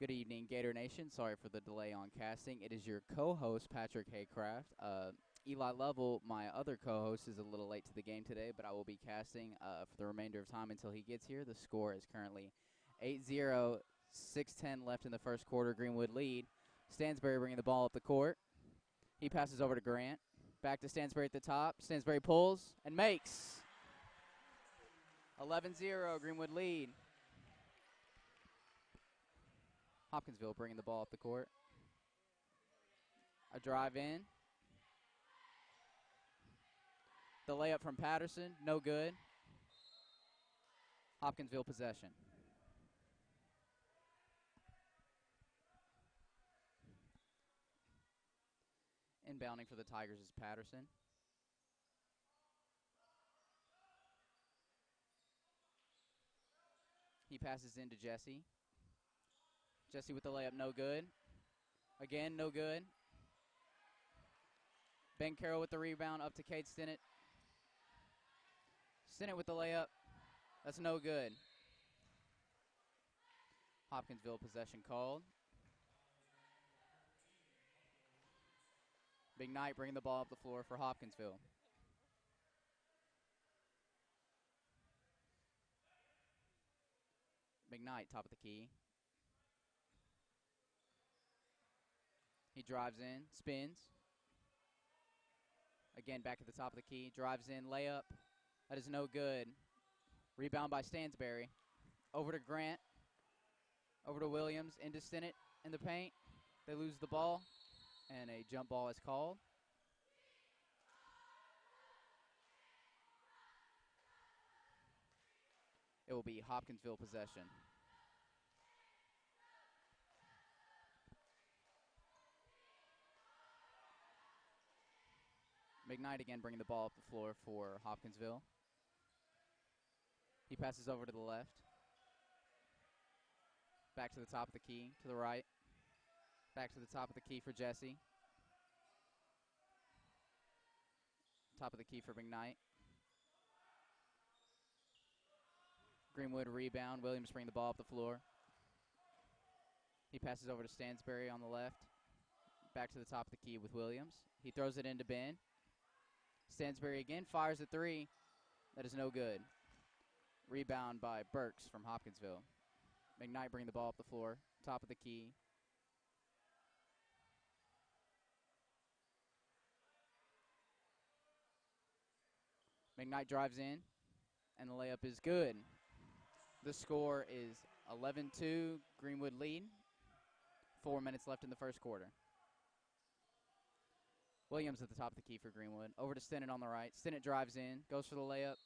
Good evening, Gator Nation. Sorry for the delay on casting. It is your co-host, Patrick Haycraft. Eli Lovell, my other co-host, is a little late to the game today, but I will be casting for the remainder of time until he gets here. The score is currently 8-0, 6:10 left in the first quarter. Greenwood lead. Stansbury bringing the ball up the court. He passes over to Grant. Back to Stansbury at the top. Stansbury pulls and makes. 11-0, Greenwood lead. Hopkinsville bringing the ball up the court. A drive in. The layup from Patterson, no good. Hopkinsville possession. Inbounding for the Tigers is Patterson. He passes into Jesse. Jesse with the layup, no good. Again, no good. Ben Carroll with the rebound, up to Cade Stinnett. Stinnett with the layup. That's no good. Hopkinsville possession called. Big Knight bringing the ball up the floor for Hopkinsville. Big Knight, top of the key. He drives in, spins. Again, back at the top of the key. Drives in, layup. That is no good. Rebound by Stansbury. Over to Grant. Over to Williams. Into Stinnett in the paint. They lose the ball, and a jump ball is called. It will be Hopkinsville possession. McKnight again bringing the ball up the floor for Hopkinsville. He passes over to the left. Back to the top of the key, to the right. Back to the top of the key for Jesse. Top of the key for McKnight. Greenwood rebound. Williams bringing the ball up the floor. He passes over to Stansbury on the left. Back to the top of the key with Williams. He throws it into Ben. Stansbury again fires a three. That is no good. Rebound by Burks from Hopkinsville. McKnight bringing the ball up the floor. Top of the key. McKnight drives in, and the layup is good. The score is 11-2, Greenwood lead. 4 minutes left in the first quarter. Williams at the top of the key for Greenwood. Over to Stinnett on the right. Stinnett drives in, goes for the layup,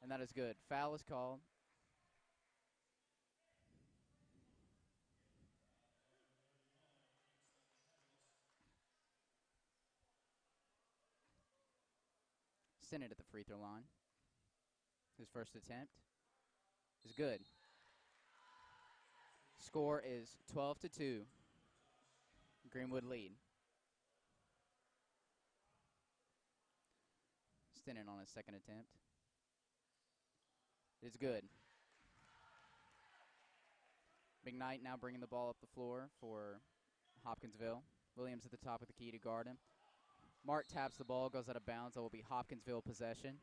and that is good. Foul is called. Stinnett at the free throw line. His first attempt is good. Score is 12-2. Greenwood lead. Stinnett on his second attempt. It's good. McKnight now bringing the ball up the floor for Hopkinsville. Williams at the top of the key to guard him. Mark taps the ball, goes out of bounds. That will be Hopkinsville possession.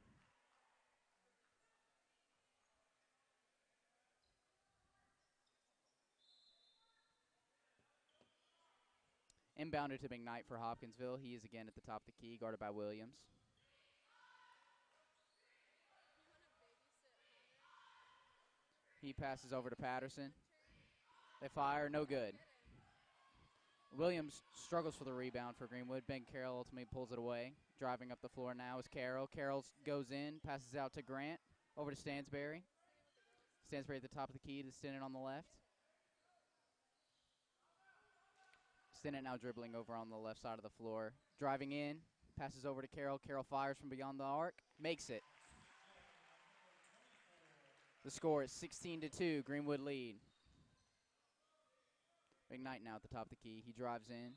Inbounded to McKnight for Hopkinsville. He is again at the top of the key, guarded by Williams. He passes over to Patterson. They fire, no good. Williams struggles for the rebound for Greenwood. Ben Carroll ultimately pulls it away. Driving up the floor now is Carroll. Carroll goes in, passes out to Grant. Over to Stansbury. Stansbury at the top of the key to Stinnett on the left. Stinnett now dribbling over on the left side of the floor. Driving in, passes over to Carroll. Carroll fires from beyond the arc. Makes it. The score is 16-2, Greenwood lead. McKnight now at the top of the key. He drives in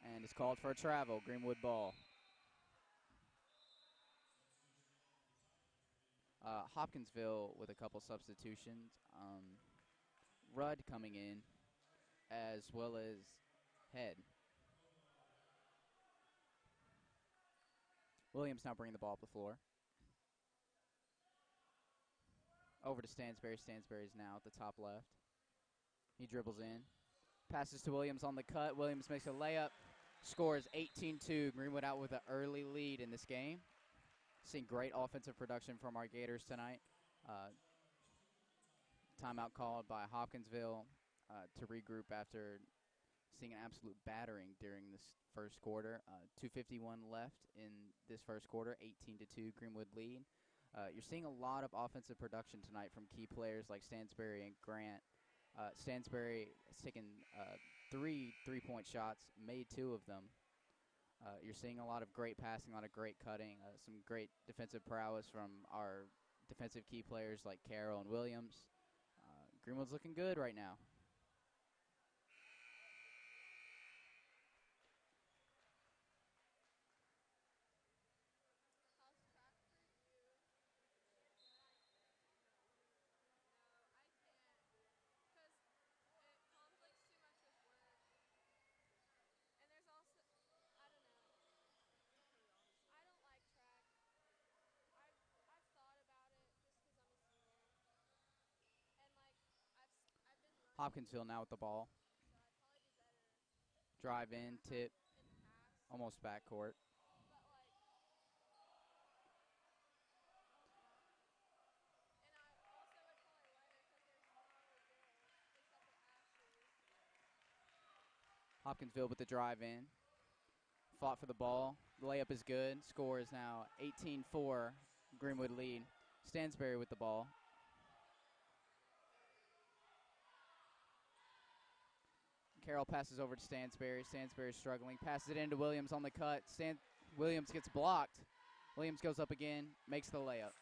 and is called for a travel. Greenwood ball. Hopkinsville with a couple substitutions. Rudd coming in as well as head. Williams now bringing the ball up the floor. Over to Stansberry. Stansberry's now at the top left. He dribbles in. Passes to Williams on the cut. Williams makes a layup. Scores 18-2. Greenwood out with an early lead in this game. Seeing great offensive production from our Gators tonight. Timeout called by Hopkinsville to regroup after seeing an absolute battering during this first quarter. 2:51 left in this first quarter, 18-2 Greenwood lead. You're seeing a lot of offensive production tonight from key players like Stansberry and Grant. Stansberry has taken 3 3-point shots, made 2 of them. You're seeing a lot of great passing, a lot of great cutting, some great defensive prowess from our defensive key players like Carroll and Williams. Greenwood's looking good right now. Hopkinsville now with the ball. Drive in, tip, almost backcourt. Hopkinsville with the drive in. Fought for the ball. The layup is good. Score is now 18-4. Greenwood lead. Stansberry with the ball. Carroll passes over to Stansberry. Stansberry struggling. Passes it into Williams on the cut. Williams gets blocked. Williams goes up again. Makes the layup.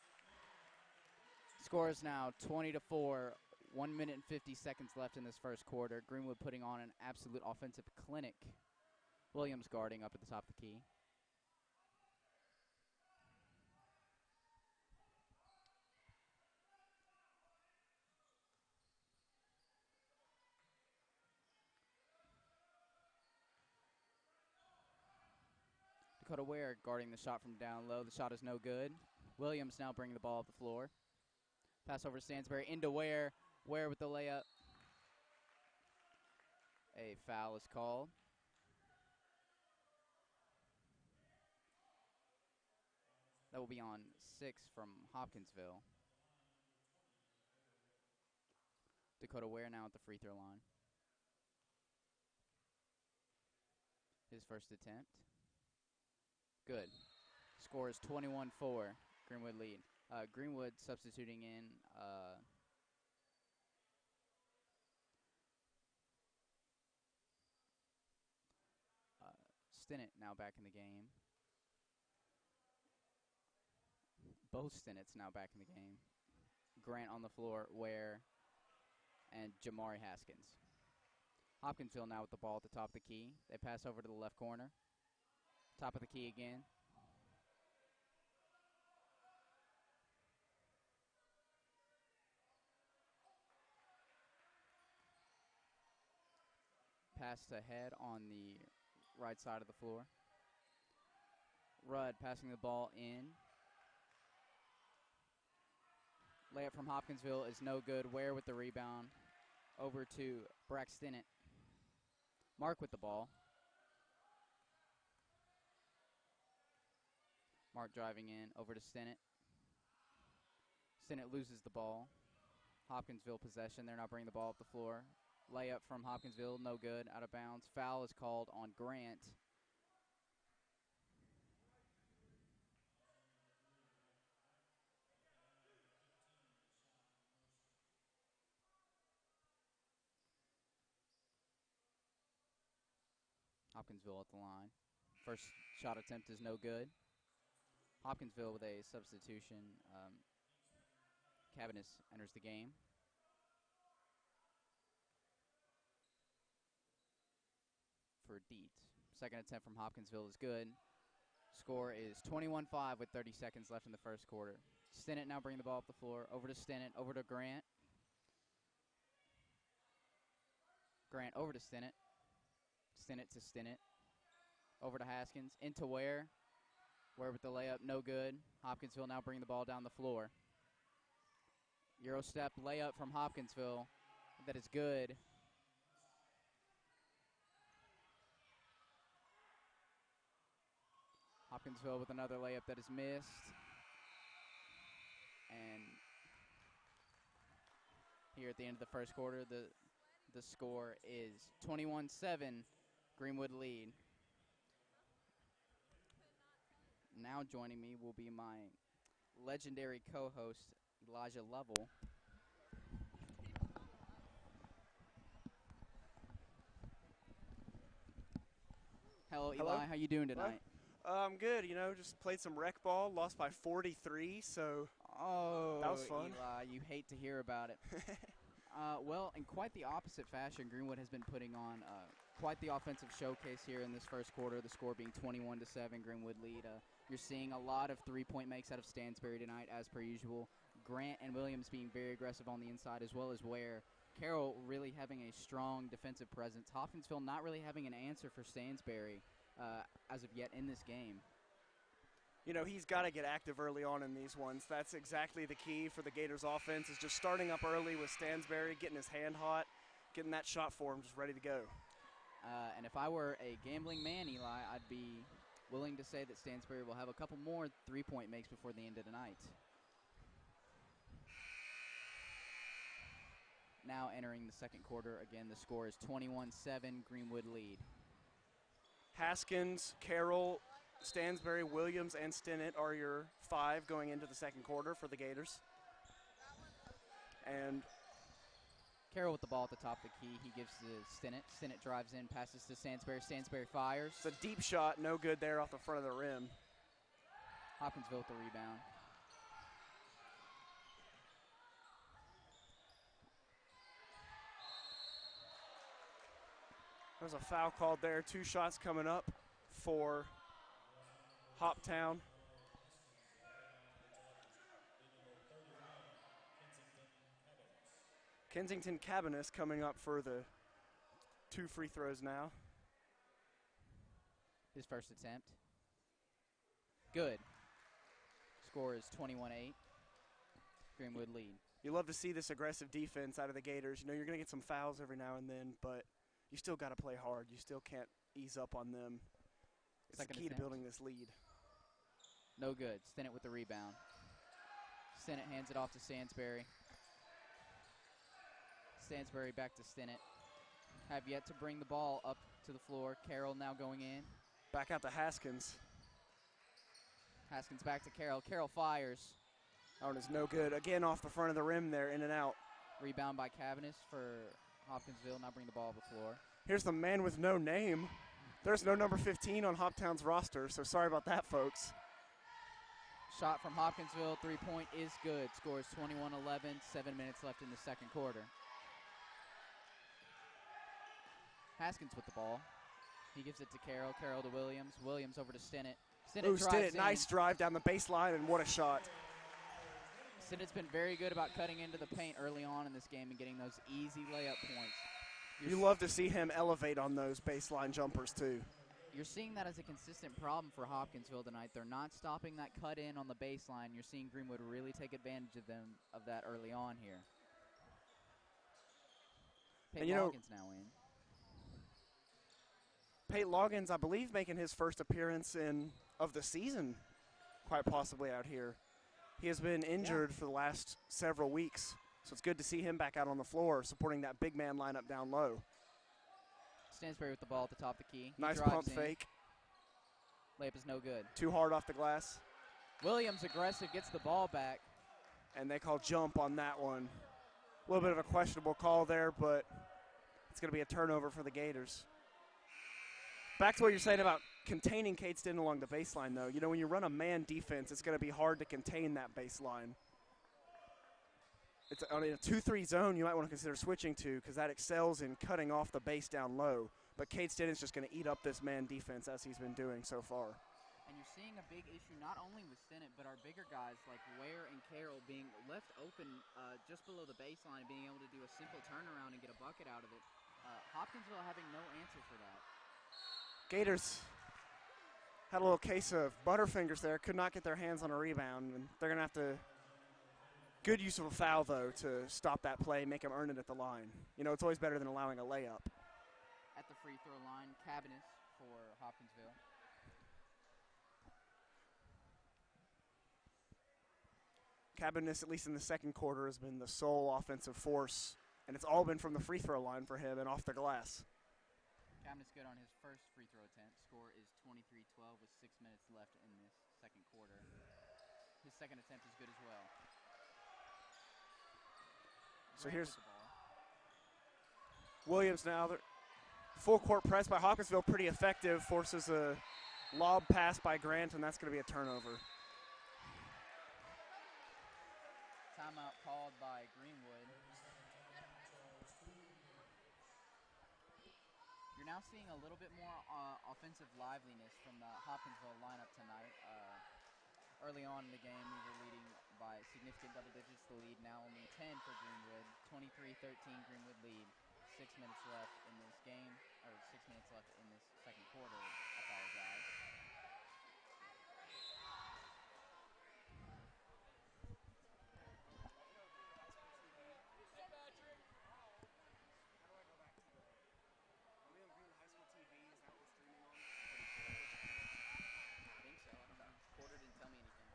Score is now 20-4. 1 minute and 50 seconds left in this first quarter. Greenwood putting on an absolute offensive clinic. Williams guarding up at the top of the key. Dakota Ware guarding the shot from down low. The shot is no good. Williams now bringing the ball up the floor. Pass over to Stansberry into Ware. Ware with the layup. A foul is called. That will be on 6 from Hopkinsville. Dakota Ware now at the free throw line. His first attempt. Good. Score is 21-4. Greenwood lead. Greenwood substituting in Stinnett now back in the game. Both Stinnetts now back in the game. Grant on the floor, Ware, and Jamari Haskins. Hopkinsville now with the ball at the top of the key. They pass over to the left corner. Top of the key again. Pass ahead on the right side of the floor. Rudd passing the ball in. Layup from Hopkinsville is no good. Ware with the rebound. Over to Braxton. Mark with the ball. Mark driving in. Over to Stinnett. Stinnett loses the ball. Hopkinsville possession. They're now bringing the ball up the floor. Layup from Hopkinsville. No good. Out of bounds. Foul is called on Grant. Hopkinsville at the line. First shot attempt is no good. Hopkinsville with a substitution. Cabanis enters the game. For Dietz. Second attempt from Hopkinsville is good. Score is 21-5 with 30 seconds left in the first quarter. Stinnett now bringing the ball up the floor. Over to Stinnett. Over to Grant. Grant over to Stinnett. Stinnett to Stinnett. Over to Haskins. Into Ware. Ware with the layup, no good. Hopkinsville now bring the ball down the floor. Euro step layup from Hopkinsville. That is good. Hopkinsville with another layup that is missed. And here at the end of the first quarter, the score is 21-7, Greenwood lead. Now joining me will be my legendary co-host, Elijah Lovell. Hello, Eli. How you doing tonight? I'm good. You know, just played some rec ball, lost by 43, so that was fun. Eli, you hate to hear about it. Well, in quite the opposite fashion, Greenwood has been putting on quite the offensive showcase here in this first quarter, the score being 21-7, Greenwood lead. You're seeing a lot of three-point makes out of Stansbury tonight, as per usual. Grant and Williams being very aggressive on the inside, as well as Ware. Carroll really having a strong defensive presence. Hopkinsville not really having an answer for Stansbury as of yet in this game. You know, he's got to get active early on in these ones. That's exactly the key for the Gators offense, is just starting up early with Stansbury, getting his hand hot, getting that shot for him just ready to go. And if I were a gambling man, Eli, I'd be willing to say that Stansbury will have a couple more three-point makes before the end of the night. Now entering the second quarter, again, the score is 21-7, Greenwood lead. Haskins, Carroll, Stansbury, Williams, and Stinnett are your five going into the second quarter for the Gators. And Carroll with the ball at the top of the key. He gives to Stinnett. Stinnett drives in, passes to Stansbury. Stansbury fires. It's a deep shot, no good there off the front of the rim. Hopkinsville with the rebound. There's a foul called there. 2 shots coming up for Hoptown. Kensington Cabanis coming up for the 2 free throws now. His first attempt. Good. Score is 21-8. Greenwood lead. You love to see this aggressive defense out of the Gators. You know, you're going to get some fouls every now and then, but you still got to play hard. You still can't ease up on them. It's the key to building this lead. No good. Stinnett with the rebound. Stinnett hands it off to Stansbury. Stansbury back to Stinnett. Have yet to bring the ball up to the floor. Carroll now going in. Back out to Haskins. Haskins back to Carroll. Carroll fires. That one is no good. Again, off the front of the rim there, in and out. Rebound by Cabanis for Hopkinsville. Now bring the ball to the floor. Here's the man with no name. There's no number 15 on Hoptown's roster, so sorry about that, folks. Shot from Hopkinsville, three-point is good. Scores 21-11, 7 minutes left in the second quarter. Haskins with the ball. He gives it to Carroll. Carroll to Williams. Williams over to Stinnett. Stinnett, nice drive down the baseline, and what a shot. Stinnett's been very good about cutting into the paint early on in this game and getting those easy layup points. You love to see him elevate on those baseline jumpers, too. You're seeing that as a consistent problem for Hopkinsville tonight. They're not stopping that cut in on the baseline. You're seeing Greenwood really take advantage of that early on here. Peyton Loggins now in. Peyton Loggins, I believe, making his first appearance of the season, quite possibly out here. He has been injured for the last several weeks, so it's good to see him back out on the floor supporting that big man lineup down low. Stansbury with the ball at the top of the key. Nice pump fake. Layup is no good. Too hard off the glass. Williams aggressive, gets the ball back. And they call jump on that one. A little bit of a questionable call there, but it's going to be a turnover for the Gators. Back to what you're saying about containing Cade Stinton along the baseline, though. You know, when you run a man defense, it's going to be hard to contain that baseline. It's on a 2-3 zone you might want to consider switching to, because that excels in cutting off the base down low. But Cade Stinton's just going to eat up this man defense as he's been doing so far. And you're seeing a big issue not only with Stinnett, but our bigger guys like Ware and Carroll being left open just below the baseline and being able to do a simple turnaround and get a bucket out of it. Hopkinsville having no answer for that. Gators had a little case of butterfingers there. Could not get their hands on a rebound. And they're going to have to – good use of a foul, though, to stop that play, make them earn it at the line. You know, it's always better than allowing a layup. At the free throw line, Cabanis for Hopkinsville. Cabanis, at least in the second quarter, has been the sole offensive force, and it's all been from the free throw line for him and off the glass. Cabanis good on his first free throw attempt. Score is 23-12 with 6 minutes left in this second quarter. His second attempt is good as well. So Grant here's with the ball. Williams now. Full court press by Hopkinsville, pretty effective. Forces a lob pass by Grant, and that's going to be a turnover. Timeout called by Greenwood. You're now seeing a little bit more offensive liveliness from the Hopkinsville lineup tonight. Early on in the game, we were leading by significant double digits. The lead now only 10 for Greenwood. 23-13 Greenwood lead. 6 minutes left in this game, or 6 minutes left in this second quarter. I apologize. I think so. I don't know. Porter didn't tell me anything.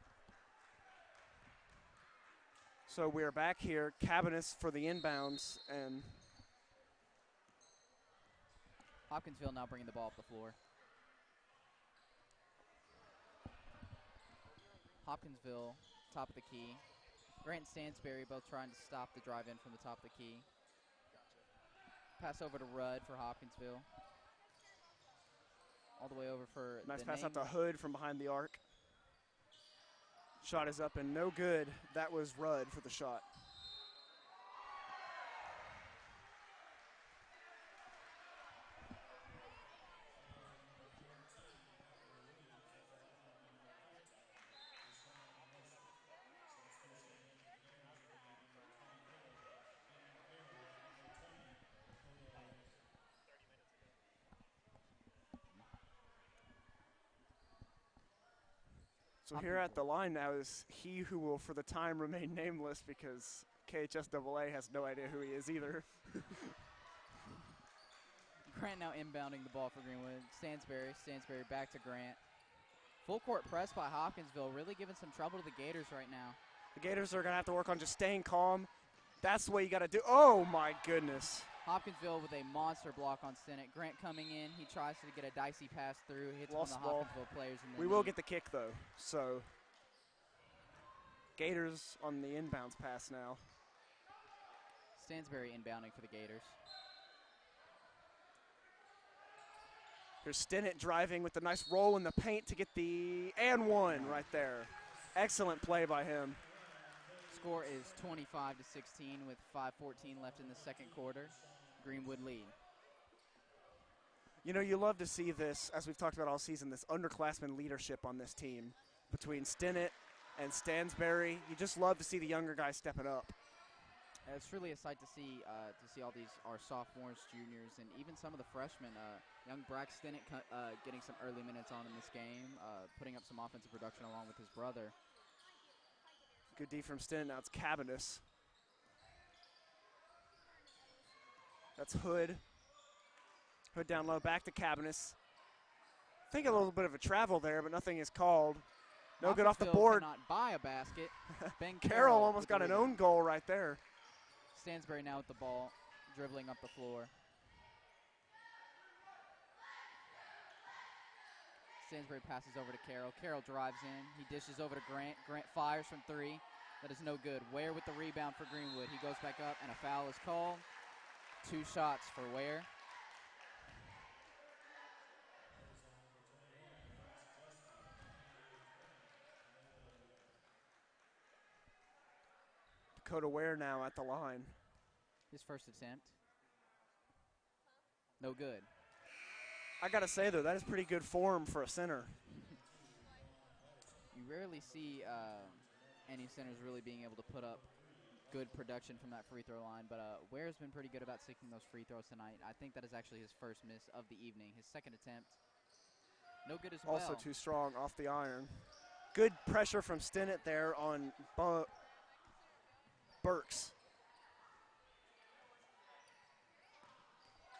So we are back here. Cabanis for the inbounds, and Hopkinsville now bringing the ball up the floor. Hopkinsville, top of the key. Grant and Stansberry both trying to stop the drive in from the top of the key. Pass over to Rudd for Hopkinsville. All the way over for nice the pass out name. to Hood from behind the arc. Shot is up and no good. That was Rudd for the shot. So here at the line now is he who will for the time remain nameless because KHSAA has no idea who he is either. Grant now inbounding the ball for Greenwood. Stansberry back to Grant. Full court press by Hopkinsville, really giving some trouble to the Gators right now. The Gators are going to have to work on just staying calm. That's the way you got to do. Oh, my goodness. Hopkinsville with a monster block on Stinnett. Grant coming in. He tries to get a dicey pass through. Hits one of the Hopkinsville players. In the we will get the kick, though. So Gators on the inbounds pass now. Stansberry inbounding for the Gators. Here's Stinnett driving with a nice roll in the paint to get the and one right there. Excellent play by him. Score is 25-16 with 5:14 left in the second quarter. Greenwood lead. You know, you love to see this, as we've talked about all season, this underclassmen leadership on this team between Stinnett and Stansberry. You just love to see the younger guys stepping up. It's really a sight to see all these our sophomores, juniors, and even some of the freshmen. Young Brack Stinnett getting some early minutes on in this game, putting up some offensive production along with his brother. Good D from Stinnett. Now it's Cabanis. That's Hood. Hood down low, back to Cabanis. I think a little bit of a travel there, but nothing is called. No good off the board. Cannot buy a basket. Ben Carroll almost got an own goal right there. Stansberry now with the ball, dribbling up the floor. Stansberry passes over to Carroll. Carroll drives in. He dishes over to Grant. Grant fires from three. That is no good. Ware with the rebound for Greenwood. He goes back up, and a foul is called. 2 shots for Ware. Dakota Ware now at the line. His first attempt. No good. I got to say, though, that is pretty good form for a center. You rarely see any centers really being able to put up good production from that free throw line. But Ware's been pretty good about sticking those free throws tonight. I think that is actually his first miss of the evening. His second attempt, no good as well. Also too strong off the iron. Good pressure from Stinnett there on Burks.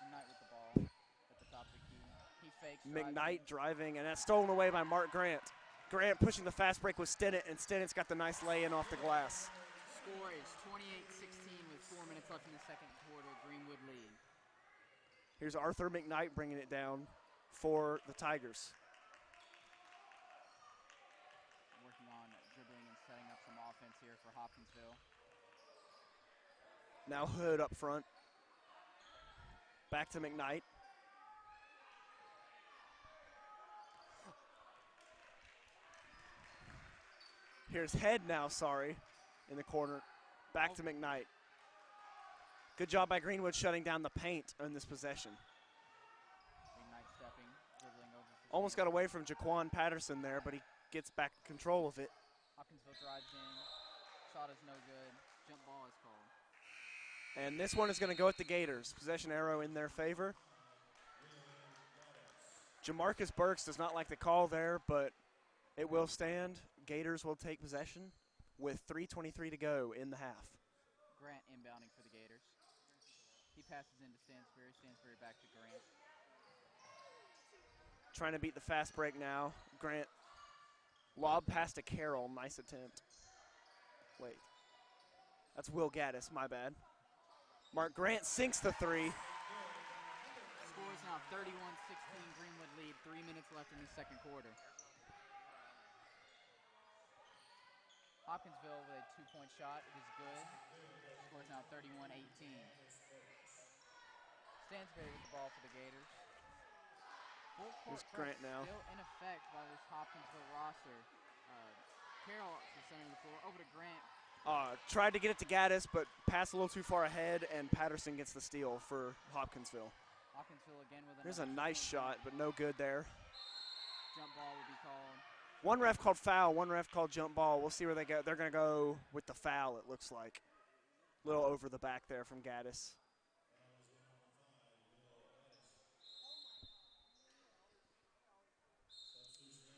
McKnight with the ball at the top of the key. He fakes. McKnight driving, and that's stolen away by Mark Grant. Grant pushing the fast break with Stinnett, and Stinnett's got the nice lay-in off the glass. Score is 28-16 with 4 minutes left in the second quarter. Greenwood lead. Here's Arthur McKnight bringing it down for the Tigers. Working on dribbling and setting up some offense here for Hopkinsville. Now Hood up front. Back to McKnight. Here's Head now, in the corner. Back to McKnight. Good job by Greenwood shutting down the paint in this possession. McKnight stepping, dribbling over. Almost got away from Jaquan Patterson there, but he gets back control of it. Hopkinsville drives in. Shot is no good. Jump ball is called. And this one is going to go at the Gators. Possession arrow in their favor. Jamarcus Burks does not like the call there, but it will stand. Gators will take possession with 3:23 to go in the half. Grant inbounding for the Gators. He passes into Stansbury. Stansbury back to Grant. Trying to beat the fast break now. Grant lob pass to Carroll. Nice attempt. Wait. That's Will Gaddis, my bad. Mark Grant sinks the three. Score is now 31-16. Greenwood lead. 3 minutes left in the second quarter. Hopkinsville with a 2-point shot. It is good. Score is now 31-18. Stansbury with the ball for the Gators. Full court Here's Grant press now. still in effect by this Hopkinsville roster. Carroll to the center of the floor. Over to Grant. Tried to get it to Gaddis, but passed a little too far ahead, and Patterson gets the steal for Hopkinsville. Hopkinsville again with Here's a nice shot, but no good there. Jump ball will be called. One ref called foul, one ref called jump ball. We'll see where they go. They're going to go with the foul, it looks like. A little over the back there from Gaddis.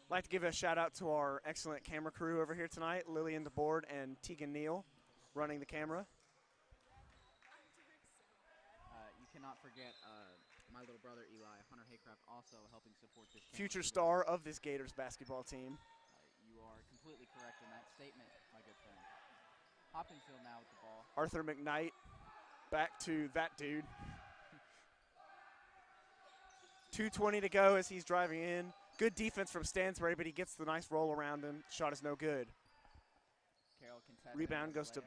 I'd like to give a shout out to our excellent camera crew over here tonight, Lillian DeBoard and Tegan Neal running the camera. You cannot forget my little brother Eli, Hunter Haycraft, also helping support this camera Future crew. star of this Gators basketball team. You are completely correct in that statement, my good friend. Hopkinsville now with the ball. Arthur McKnight back to that dude. 2:20 to go as he's driving in. Good defense from Stansbury, but he gets the nice roll around him. Shot is no good. Carroll contested. Rebound goes to.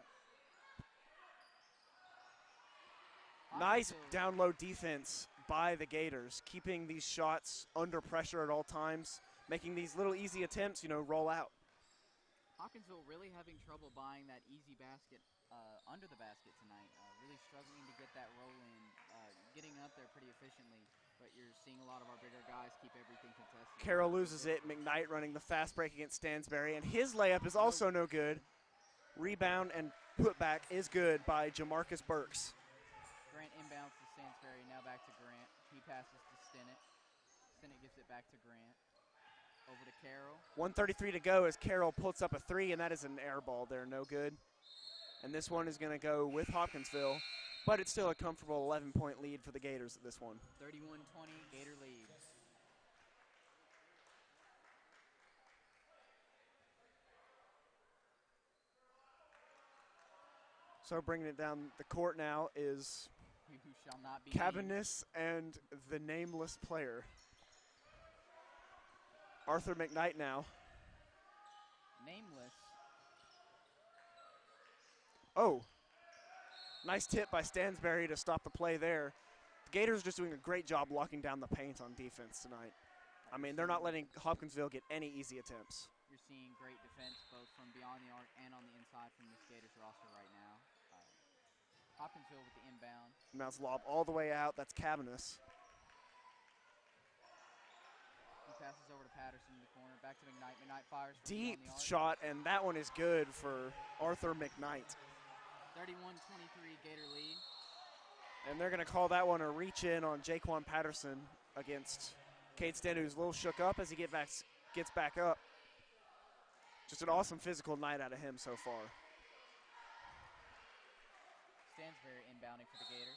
Hopkinsville. Nice down low defense by the Gators, keeping these shots under pressure at all times, making these little easy attempts, roll out. Hopkinsville really having trouble buying that easy basket under the basket tonight. Really struggling to get that roll in, getting up there pretty efficiently. But you're seeing a lot of our bigger guys keep everything contested. Carroll loses it. McKnight running the fast break against Stansbury, and his layup is also no good. Rebound and putback is good by Jamarcus Burks. Grant inbounds to Stansbury, now back to Grant. He passes to Stinnett. Stinnett gives it back to Grant. Over to Carroll. 1:33 to go as Carroll puts up a three, and that is an air ball there, no good. And this one is going to go with Hopkinsville, but it's still a comfortable 11-point lead for the Gators at this one. 31-20, Gator lead. So bringing it down the court now is Who shall not be Cabanis and the nameless player. Arthur McKnight now. Nameless. Oh, nice tip by Stansbury to stop the play there. The Gators just doing a great job locking down the paint on defense tonight. I mean, they're not letting Hopkinsville get any easy attempts. You're seeing great defense both from beyond the arc and on the inside from this Gators roster right now. Hopkinsville with the inbound. Mouse lob all the way out. That's Cabanis. He passes over to Patterson in the corner. Back to McKnight. McKnight fires from Deep beyond the arc. shot, and that one is good for Arthur McKnight. 31-23 Gator lead. And they're going to call that one a reach in on Jaquan Patterson against Cade Stanton, who's a little shook up as he gets back up. Just an awesome physical night out of him so far. Stansbury inbounding for the Gators.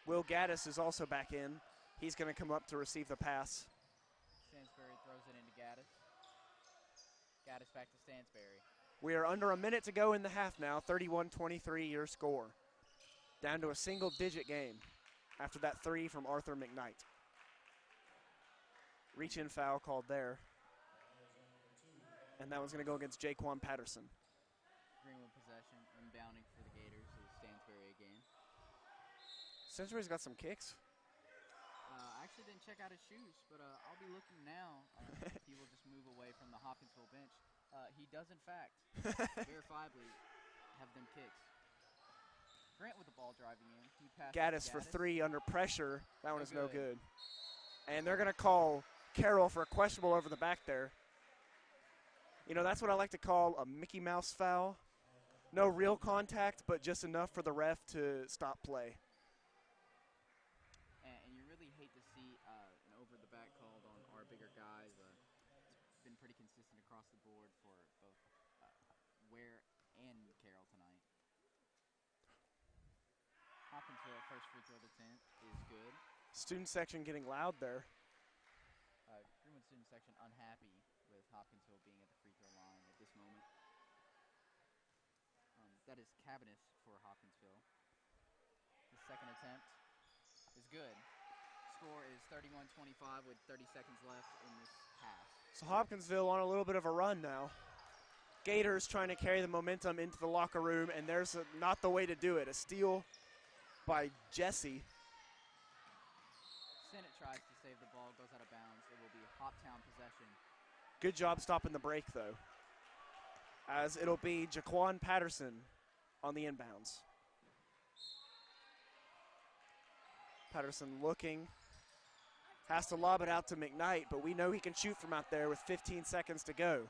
Will Gaddis is also back in. He's going to come up to receive the pass. Stansbury throws it into Gattis. Gattis back to Stansbury. We are under a minute to go in the half now. 31-23 your score. Down to a single-digit game after that three from Arthur McKnight. Reach-in foul called there. And that one's going to go against Jaquan Patterson. Greenwood possession, inbounding for the Gators is Stansbury again. Stansbury's got some kicks. I actually didn't check out his shoes, but I'll be looking now if he will just move away from the Hopkinsville bench. He does, in fact, verifiably have them kicks. Grant with the ball driving in. He passes Gaddis for three under pressure. That one is no good. And they're going to call Carroll for a questionable over the back there. You know, that's what I like to call a Mickey Mouse foul. No real contact, but just enough for the ref to stop play. And you really hate to see an over-the-back called on our bigger guys. It's been pretty consistent across the board for both Ware and Carroll tonight. Hopkinsville first free throw attempt is good. Student section getting loud there. Greenwood student section unhappy with Hopkinsville being at the free throw line at this moment. That is Cabanis for Hopkinsville. The second attempt is good. Score is 31-25 with 30 seconds left in this half. So Hopkinsville on a little bit of a run now. Gators trying to carry the momentum into the locker room, and there's not the way to do it. A steal by Jesse. Sennett tries to save the ball, goes out of bounds. It will be Hoptown possession. Good job stopping the break, though, as it'll be Jaquan Patterson on the inbounds. Patterson looking, has to lob it out to McKnight, but we know he can shoot from out there with 15 seconds to go.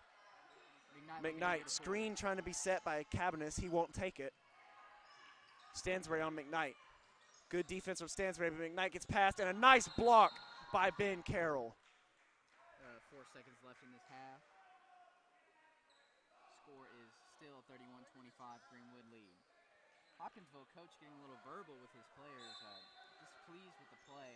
McKnight, screen trying to be set by Cabanis. He won't take it. Stansbury on McKnight. Good defense from Stansbury, but McKnight gets past, and a nice block by Ben Carroll. 4 seconds left in this half. Score is still 31-25 Greenwood lead. Hopkinsville coach getting a little verbal with his players, displeased with the play.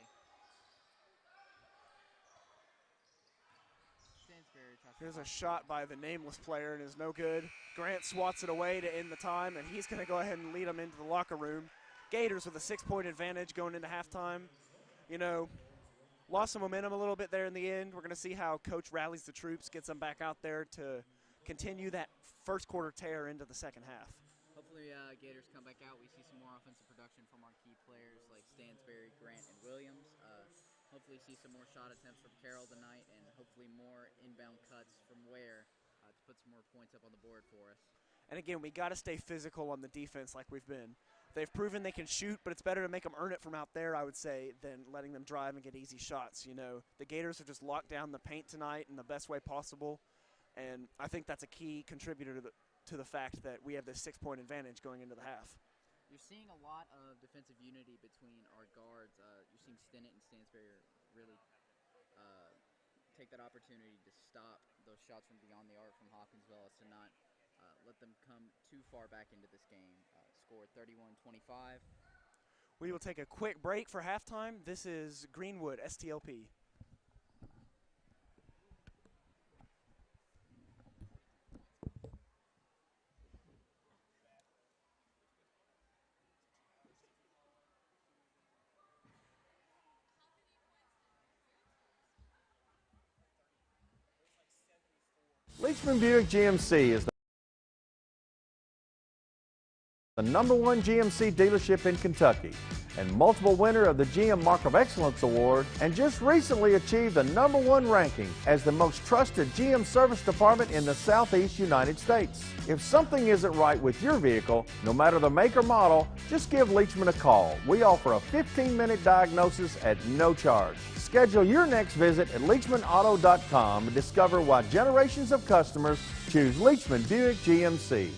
Stansbury tries to Here's a shot by the nameless player and is no good. Grant swats it away to end the time, and he's going to go ahead and lead them into the locker room. Gators with a 6-point advantage going into halftime. You know, lost some momentum a little bit there in the end. We're going to see how Coach rallies the troops, gets them back out there to continue that first quarter tear into the second half. Hopefully Gators come back out. We see some more offensive production from our key players like Stansbury, Grant, and Williams. Hopefully see some more shot attempts from Carroll tonight, and hopefully more inbound cuts from Ware to put some more points up on the board for us. And again, we got to stay physical on the defense like we've been. They've proven they can shoot, but it's better to make them earn it from out there, I would say, than letting them drive and get easy shots. You know, the Gators have just locked down the paint tonight in the best way possible, and I think that's a key contributor to the fact that we have this 6-point advantage going into the half. You're seeing a lot of defensive unity between our guards. You're seeing Stinnett and Stansbury really take that opportunity to stop those shots from beyond the arc from Hopkinsville as to not let them come too far back into this game. Score 31-25. We will take a quick break for halftime. This is Greenwood, STLP. Leachman Buick GMC is the #1 GMC dealership in Kentucky and multiple winner of the GM Mark of Excellence Award, and just recently achieved the #1 ranking as the most trusted GM service department in the Southeast United States. If something isn't right with your vehicle, no matter the make or model, just give Leachman a call. We offer a 15-minute diagnosis at no charge. Schedule your next visit at LeachmanAuto.com and discover why generations of customers choose Leachman Buick GMC.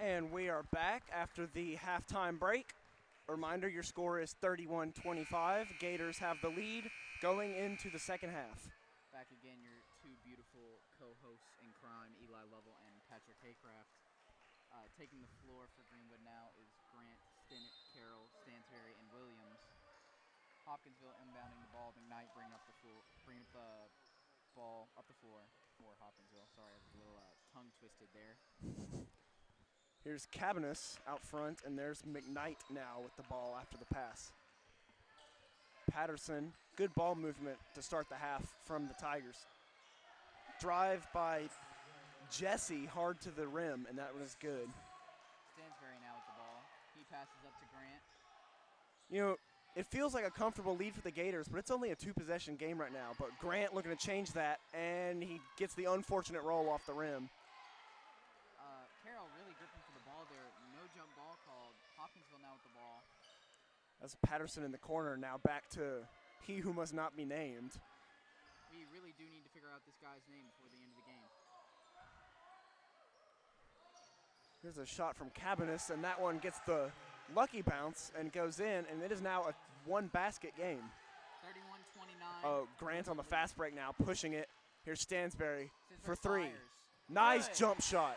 And we are back after the halftime break. Reminder, your score is 31-25. Gators have the lead going into the second half. Back again, your two beautiful co-hosts in crime, Eli Lovell and Patrick Haycraft. Taking the floor for Greenwood now is Grant, Stinnett, Carroll, Stansberry, and Williams. Hopkinsville inbounding the ball. McKnight bringing up the ball up the floor for Hopkinsville. Sorry, I was a little tongue twisted there. Here's Cabanis out front, and there's McKnight now with the ball after the pass. Patterson, good ball movement to start the half from the Tigers. Drive by Jesse hard to the rim, and that was good. Stansberry now with the ball. He passes up to Grant. You know, it feels like a comfortable lead for the Gators, but it's only a two-possession game right now. But Grant looking to change that, and he gets the unfortunate roll off the rim. Carroll really gripping for the ball there. No jump ball called. Hopkinsville now with the ball. That's Patterson in the corner now back to he who must not be named. We really do need to figure out this guy's name before the end of the game. Here's a shot from Cabanis, and that one gets the lucky bounce and goes in, and it is now a one-basket game. 31-29. Grant on the fast break now, pushing it. Here's Stansberry for three. Fires. Nice Good. jump shot.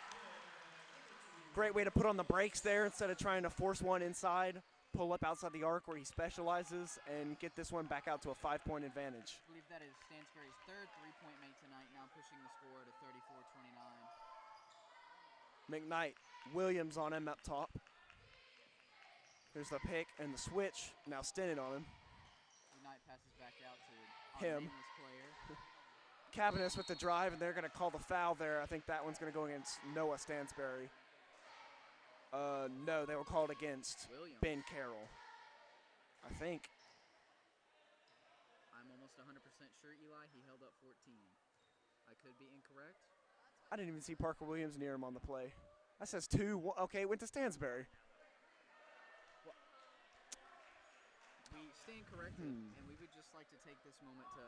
Great way to put on the brakes there instead of trying to force one inside, pull up outside the arc where he specializes, and get this one back out to a 5-point advantage. I believe that is Stansberry's third three-point make tonight, now pushing the score to 34-29. McKnight, Williams on him up top. There's the pick and the switch. Now Stinnett on him. McKnight passes back out to our Him. nameless player. Cabanis with the drive, and they're going to call the foul there. I think that one's going to go against Noah Stansberry. No, they will call it against Williams. Ben Carroll, I think. I'm almost 100% sure, Eli, he held up 14. I could be incorrect. I didn't even see Parker Williams near him on the play. That says 2. Okay, it went to Stansberry. We stand corrected, and we would just like to take this moment to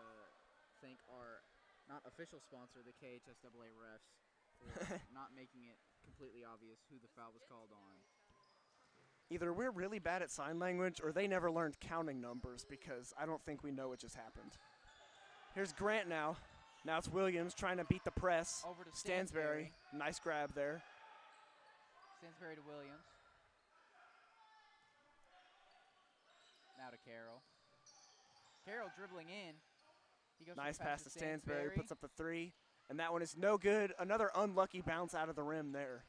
thank our not official sponsor, the KHSAA refs, for not making it completely obvious who the foul was called on. Either we're really bad at sign language or they never learned counting numbers, because I don't think we know what just happened. Here's Grant now. Now it's Williams trying to beat the press. Over to Stansberry. Nice grab there. Stansberry to Williams. Now to Carroll. Carroll dribbling in. He goes Nice for the pass to Stansberry. Puts up the 3. And that one is no good. Another unlucky bounce out of the rim there.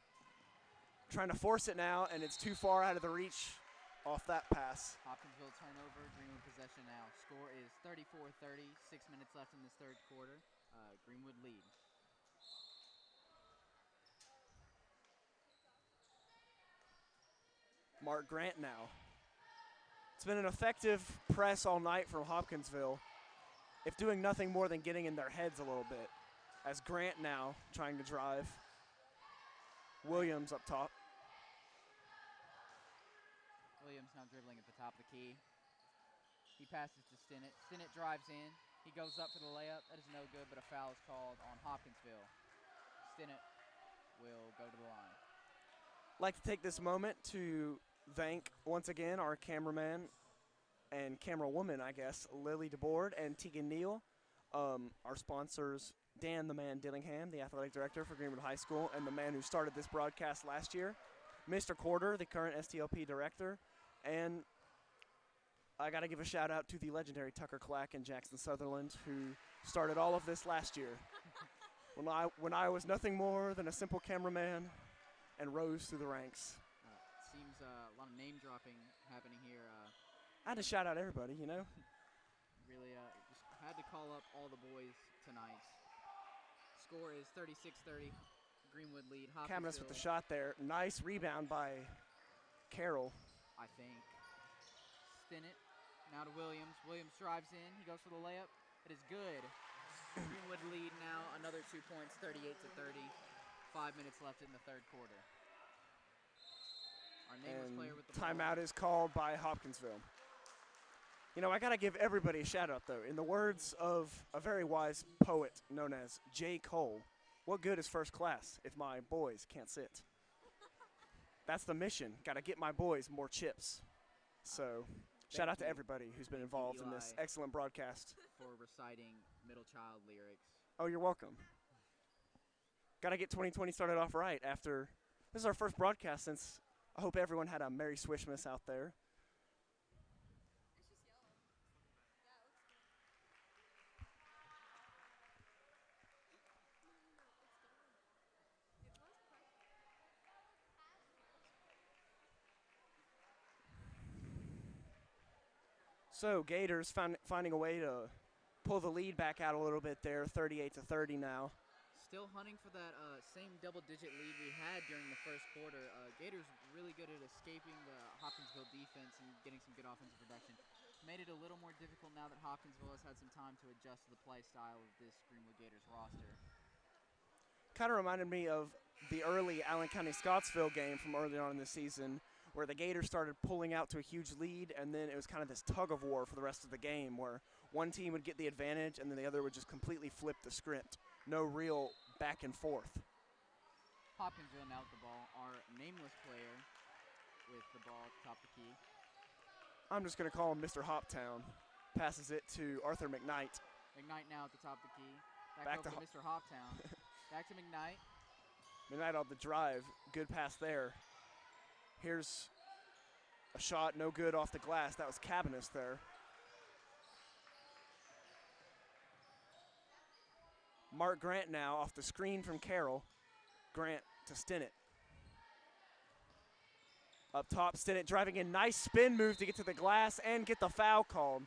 Trying to force it now, and it's too far out of the reach off that pass. Hopkinsville turnover, Greenwood possession now. Score is 34-30, 6 minutes left in this third quarter. Greenwood lead. Mark Grant now. It's been an effective press all night from Hopkinsville, if doing nothing more than getting in their heads a little bit. As Grant now trying to drive. Williams up top. Williams now dribbling at the top of the key. He passes to Stinnett. Stinnett drives in. He goes up for the layup. That is no good, but a foul is called on Hopkinsville. Stinnett will go to the line. I'd like to take this moment to thank once again our cameraman and camera woman, I guess, Lily DeBoard and Tegan Neal. Our sponsors, Dan the Man Dillingham, the athletic director for Greenwood High School, and the man who started this broadcast last year, Mr. Corder, the current STLP director, and I got to give a shout out to the legendary Tucker Clack and Jackson Sutherland, who started all of this last year. when I was nothing more than a simple cameraman and rose through the ranks. Seems a lot of name dropping happening here. I had to shout out everybody, you know. Really, just had to call up all the boys tonight. Score is 36-30. Greenwood lead. Cabanis with the shot there. Nice rebound by Carroll. I think. Stinnett. Now to Williams. Williams drives in. He goes for the layup. It is good. Greenwood lead now. Another 2 points. 38-30. 5 minutes left in the third quarter. Our nameless player with the timeout ball. is called by Hopkinsville. You know, I got to give everybody a shout-out, though. In the words of a very wise poet known as J. Cole, what good is first class if my boys can't sit? that's the mission. Got to get my boys more chips. So shout out to everybody who's been involved in this excellent broadcast. For reciting middle child lyrics. Oh, you're welcome. Got to get 2020 started off right after. This is our first broadcast since I hope everyone had a Merry Swishmas out there. So Gators finding a way to pull the lead back out a little bit there, 38-30 now. Still hunting for that same double-digit lead we had during the first quarter. Gators really good at escaping the Hopkinsville defense and getting some good offensive production. Made it a little more difficult now that Hopkinsville has had some time to adjust to the play style of this Greenwood Gators roster. Kind of reminded me of the early Allen County Scottsville game from early on in the season, where the Gators started pulling out to a huge lead, and then it was kind of this tug of war for the rest of the game where one team would get the advantage and then the other would just completely flip the script. No real back and forth. Hopkinsville now with the ball. Our nameless player with the ball at the top of the key. I'm just going to call him Mr. Hoptown. Passes it to Arthur McKnight. McKnight now at the top of the key. Back over to Mr. Hoptown. Back to McKnight. McKnight on the drive. Good pass there. Here's a shot, no good off the glass. That was Cabanis there. Mark Grant now off the screen from Carroll. Grant to Stinnett. Up top, Stinnett driving in. Nice spin move to get to the glass and get the foul called.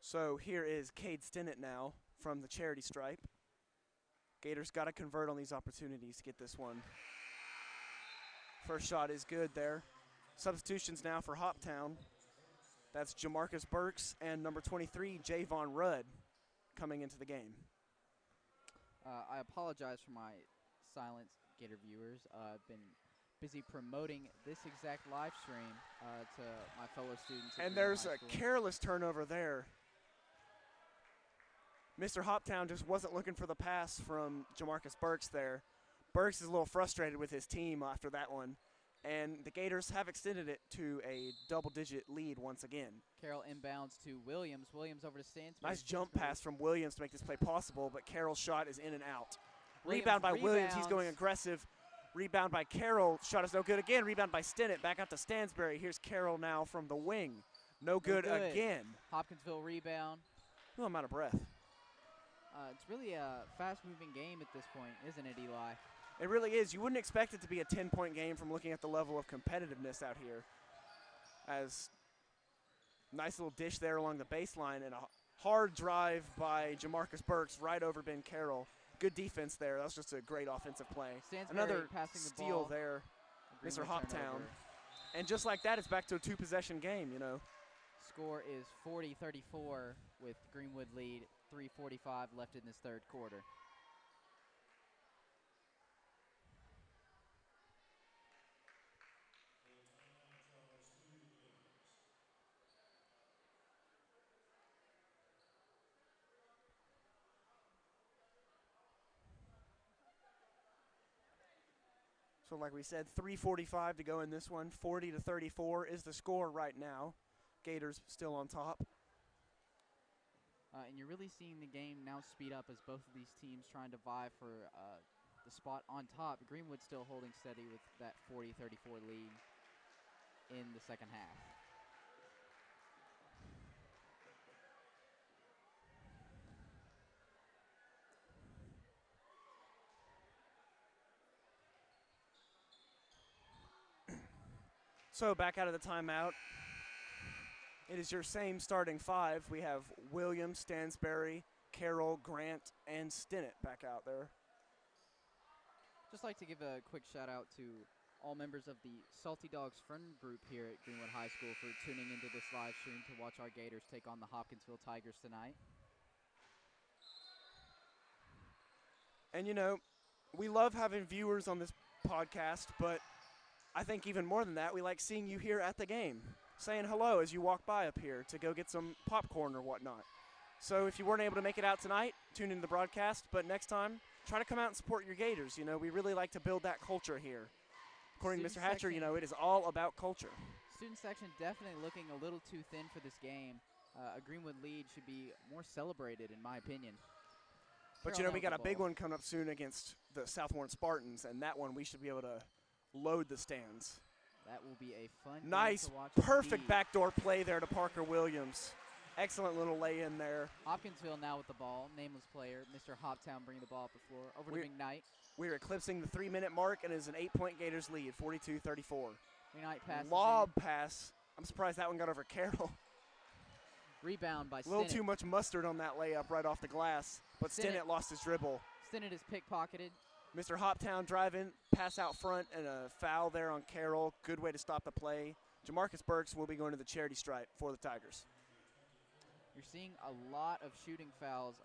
So here is Cade Stinnett now from the charity stripe. Gators got to convert on these opportunities to get this one. First shot is good there. Substitutions now for Hoptown. That's Jamarcus Burks and number 23, Javon Rudd, coming into the game. I apologize for my silent, Gator viewers. I've been busy promoting this exact live stream to my fellow students. And there's a careless turnover there. Mr. Hoptown just wasn't looking for the pass from Jamarcus Burks there. Burks is a little frustrated with his team after that one. And the Gators have extended it to a double-digit lead once again. Carroll inbounds to Williams. Williams over to Stansbury. Nice jump pass from Williams to make this play possible, but Carroll's shot is in and out. Rebound by Williams. He's going aggressive. Rebound by Carroll. Shot is no good again. Rebound by Stinnett. Back out to Stansbury. Here's Carroll now from the wing. No good again. Hopkinsville rebound. Oh, I'm out of breath. It's really a fast-moving game at this point, isn't it, Eli? It really is. You wouldn't expect it to be a 10-point game from looking at the level of competitiveness out here. As nice little dish there along the baseline and a hard drive by Jamarcus Burks right over Ben Carroll. Good defense there. That was just a great offensive play. Stansbury another passing the steal ball. there, Mr. Hoptown. And just like that, it's back to a two-possession game, you know. Score is 40-34 with Greenwood lead. 3:45 left in this third quarter. So like we said, 3:45 to go in this one. 40-34 is the score right now. Gators still on top. And you're really seeing the game now speed up as both of these teams trying to vie for the spot on top. Greenwood still holding steady with that 40-34 lead in the second half. So back out of the timeout. It is your same starting five. We have Williams, Stansbury, Carroll, Grant, and Stinnett back out there. Just like to give a quick shout out to all members of the Salty Dogs friend group here at Greenwood High School for tuning into this live stream to watch our Gators take on the Hopkinsville Tigers tonight. And you know, we love having viewers on this podcast, but I think even more than that, we like seeing you here at the game, saying hello as you walk by up here to go get some popcorn or whatnot. So if you weren't able to make it out tonight, tune into the broadcast. But next time, try to come out and support your Gators. You know, we really like to build that culture here. According to Mr. Hatcher, you know, it is all about culture. Student section definitely looking a little too thin for this game. A Greenwood lead should be more celebrated, in my opinion. But, you know, we got a big one coming up soon against the South Warren Spartans, and that one we should be able to load the stands. That will be a fun nice, game to watch. Perfect backdoor play there to Parker Williams. Excellent little lay-in there. Hopkinsville now with the ball. Nameless player, Mr. Hoptown bringing the ball up the floor. Over to McKnight. We're eclipsing the 3-minute mark, and it is an 8-point Gators lead, 42-34. McKnight passes Lob pass. I'm surprised that one got over Carroll. Rebound by Stinnett. A little too much mustard on that layup right off the glass, but Stinnett lost his dribble. Stinnett is pickpocketed. Mr. Hoptown driving, pass out front, and a foul there on Carroll. Good way to stop the play. Jamarcus Burks will be going to the charity stripe for the Tigers. You're seeing a lot of shooting fouls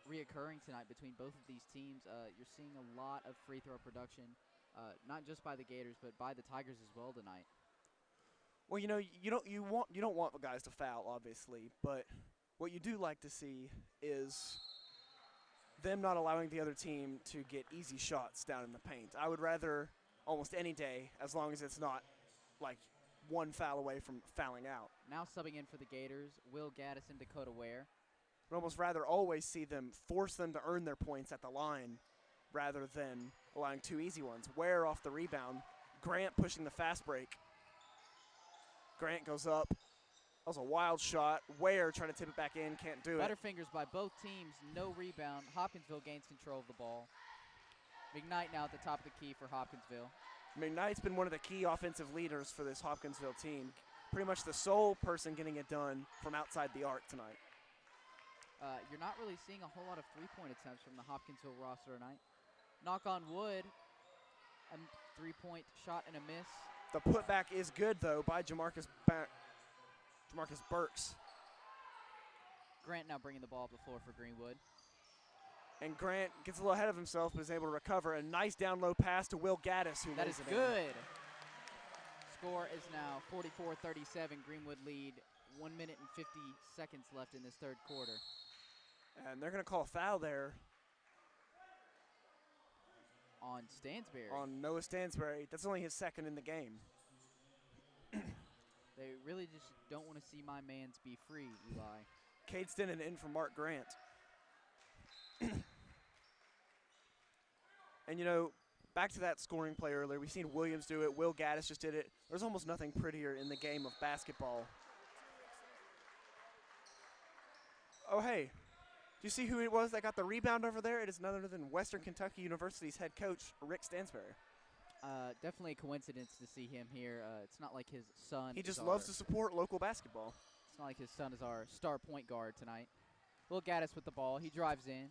reoccurring tonight between both of these teams. You're seeing a lot of free throw production, not just by the Gators, but by the Tigers as well tonight. Well, you know, you don't want guys to foul, obviously, but what you do like to see is them not allowing the other team to get easy shots down in the paint. I would rather almost any day, as long as it's not like one foul away from fouling out. Now subbing in for the Gators, Will Gaddis and Dakota Ware. I'd almost rather always see them force them to earn their points at the line rather than allowing two easy ones. Ware off the rebound. Grant pushing the fast break. Grant goes up. That was a wild shot. Ware trying to tip it back in, can't do it. Butterfingers by both teams, no rebound. Hopkinsville gains control of the ball. McKnight now at the top of the key for Hopkinsville. McKnight's been one of the key offensive leaders for this Hopkinsville team. Pretty much the sole person getting it done from outside the arc tonight. You're not really seeing a whole lot of three-point attempts from the Hopkinsville roster tonight. Knock on wood, a three-point shot and a miss. The putback is good, though, by Jamarcus Burks. Grant now bringing the ball up the floor for Greenwood. And Grant gets a little ahead of himself, but is able to recover. A nice down low pass to Will Gaddis, who that lays is it good. in. Score is now 44-37. Greenwood lead. 1 minute and 50 seconds left in this third quarter. And they're going to call a foul there. On Stansberry. On Noah Stansberry. That's only his second in the game. They really just don't want to see my mans be free, Eli. Cade Stinnett in for Mark Grant. And, you know, back to that scoring play earlier. We've seen Williams do it. Will Gaddis just did it. There's almost nothing prettier in the game of basketball. Oh, hey. Do you see who it was that got the rebound over there? It is none other than Western Kentucky University's head coach, Rick Stansberry. Definitely a coincidence to see him here. It's not like his son. He just loves to support local basketball. It's not like his son is our star point guard tonight. Will Gaddis with the ball. He drives in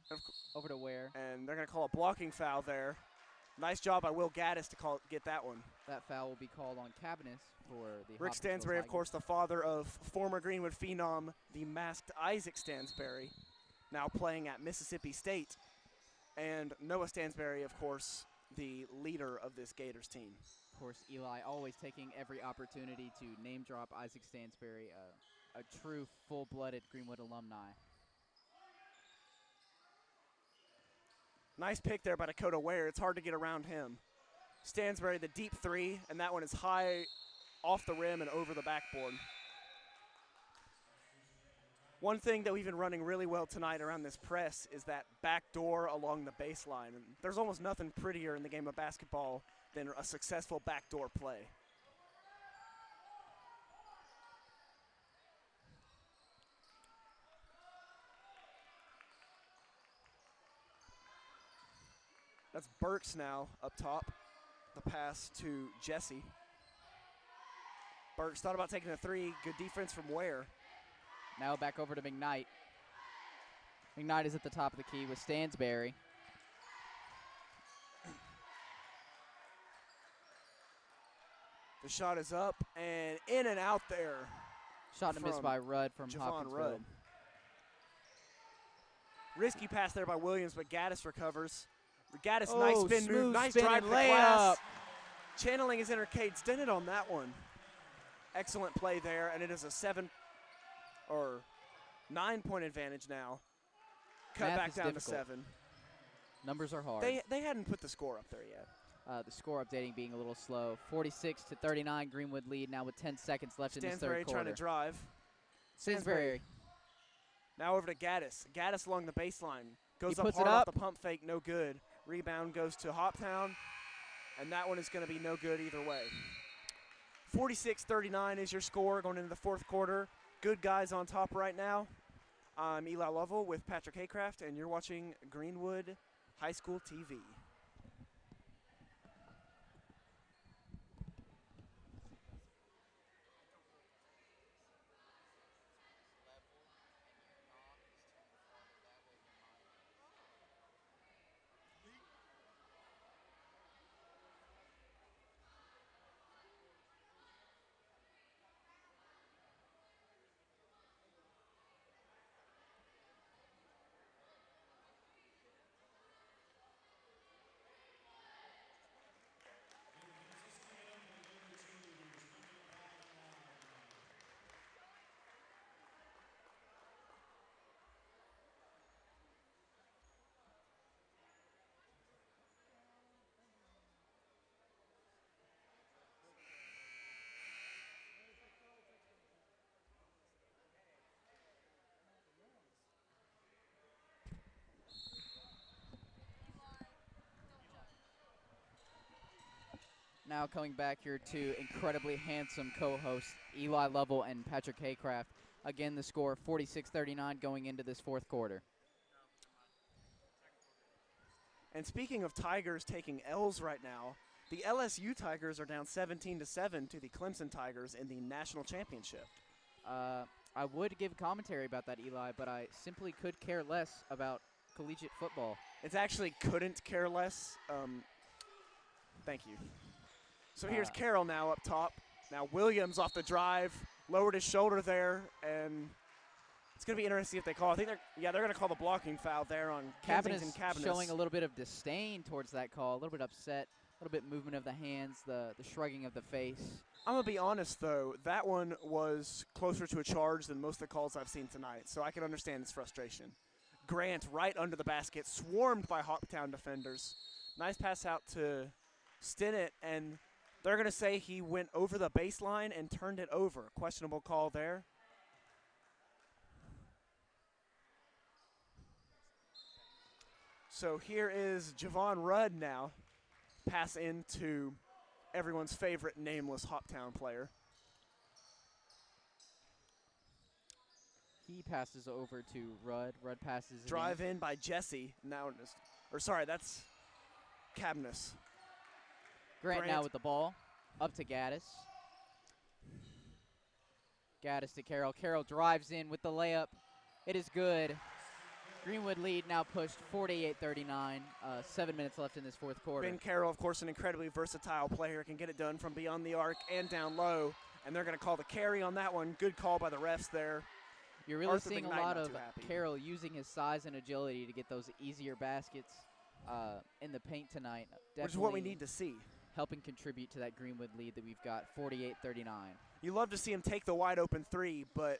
over to Ware. And they're going to call a blocking foul there. Nice job by Will Gaddis to get that one. That foul will be called on Cabinus for the Rick Stansberry, of course, the father of former Greenwood phenom, the masked Isaac Stansberry, now playing at Mississippi State. And Noah Stansberry, of course, the leader of this Gators team. Of course, Eli always taking every opportunity to name drop Isaac Stansberry, a true full-blooded Greenwood alumni. Nice pick there by Dakota Ware. It's hard to get around him. Stansberry, the deep three, and that one is high off the rim and over the backboard. One thing that we've been running really well tonight around this press is that back door along the baseline. And there's almost nothing prettier in the game of basketball than a successful backdoor play. That's Burks now up top. The pass to Jesse. Burks thought about taking a three. Good defense from Ware. Now back over to McKnight. McKnight is at the top of the key with Stansberry. The shot is up and in and out there. Shot and a miss by Rudd from Hopkinsville. Rudd. Risky pass there by Williams, but Gaddis recovers. Gaddis, nice spin move, nice drive to the glass. Channeling his inner Cade Stinnett on that one. Excellent play there, and it is a 9-point advantage now. Cut Math back is down difficult. to 7. Numbers are hard. They hadn't put the score up there yet. The score updating being a little slow. 46-39, Greenwood lead now with 10 seconds left in this third Stansbury quarter. trying to drive. Stansbury. Now over to Gattis. Gattis along the baseline. Goes He up puts hard it off up. the pump fake, no good. Rebound goes to Hoptown, and that one is going to be no good either way. 46-39 is your score going into the fourth quarter. Good guys on top right now. I'm Eli Lovell with Patrick Haycraft, and you're watching Greenwood High School TV. Now coming back here to incredibly handsome co-hosts Eli Lovell and Patrick Haycraft. Again, the score 46-39 going into this fourth quarter. And speaking of Tigers taking L's right now, the LSU Tigers are down 17-7 to the Clemson Tigers in the national championship. I would give commentary about that, Eli, but I simply could care less about collegiate football. It's actually couldn't care less. Thank you. So here's Carroll now up top. Now Williams off the drive, lowered his shoulder there, and it's going to be interesting if they call. I think they're going to call the blocking foul there on Kensington Cabinets. Showing a little bit of disdain towards that call, a little bit upset, a little bit movement of the hands, the shrugging of the face. I'm going to be honest, though. That one was closer to a charge than most of the calls I've seen tonight, so I can understand his frustration. Grant right under the basket, swarmed by Hoptown defenders. Nice pass out to Stinnett, and they're going to say he went over the baseline and turned it over. Questionable call there. So here is Javon Rudd now. Pass into everyone's favorite nameless Hoptown player. He passes over to Rudd. Rudd passes it Drive in by Jesse. Now, that's Cabness. Grant now with the ball. Up to Gaddis. Gaddis to Carroll. Carroll drives in with the layup. It is good. Greenwood lead now pushed 48-39. 7 minutes left in this fourth quarter. Ben Carroll, of course, an incredibly versatile player. Can get it done from beyond the arc and down low. And they're going to call the carry on that one. Good call by the refs there. You're really Arthur seeing McKnight a lot not of too happy. Carroll using his size and agility to get those easier baskets in the paint tonight. Which is what we need to see. Helping contribute to that Greenwood lead that we've got, 48-39. You love to see him take the wide open three, but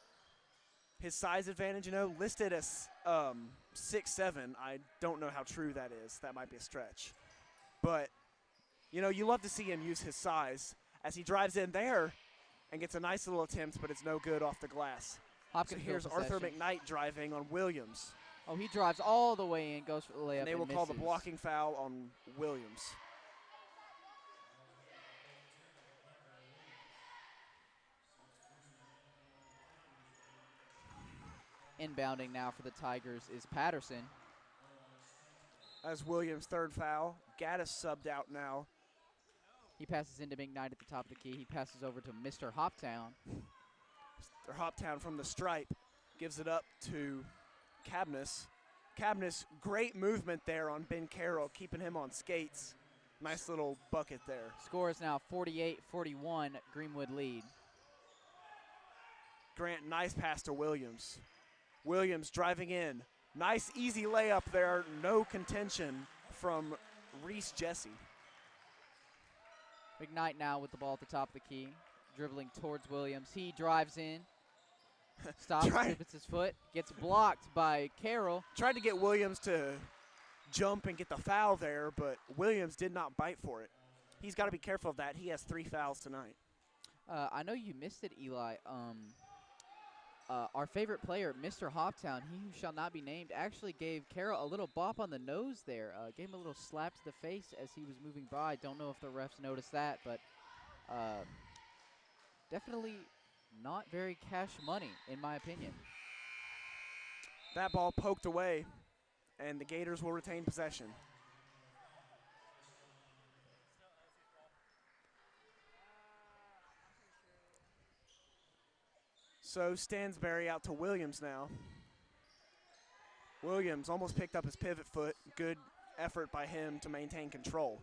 his size advantage, listed as 6'7". I don't know how true that is. That might be a stretch. But, you love to see him use his size as he drives in there and gets a nice little attempt, but it's no good off the glass. So here's Arthur McKnight driving on Williams. Oh, he drives all the way in, goes for the layup, and they will call the blocking foul on Williams. Inbounding now for the Tigers is Patterson. As Williams' third foul. Gaddis subbed out now. He passes into McKnight at the top of the key. He passes over to Mr. Hoptown. Mr. Hoptown from the stripe gives it up to Cabness. Cabness, great movement there on Ben Carroll, keeping him on skates. Nice little bucket there. Score is now 48-41, Greenwood lead. Grant, nice pass to Williams. Williams driving in. Nice, easy layup there. No contention from Reese Jesse. McKnight now with the ball at the top of the key, dribbling towards Williams. He drives in, stops, pivots his foot, gets blocked by Carroll. Tried to get Williams to jump and get the foul there, but Williams did not bite for it. He's got to be careful of that. He has 3 fouls tonight. I know you missed it, Eli. Our favorite player, Mr. Hoptown, he who shall not be named, actually gave Carroll a little bop on the nose there. Gave him a little slap to the face as he was moving by. Don't know if the refs noticed that, but definitely not very cash money, in my opinion. That ball poked away, and the Gators will retain possession. So Stansberry out to Williams now. Williams almost picked up his pivot foot. Good effort by him to maintain control.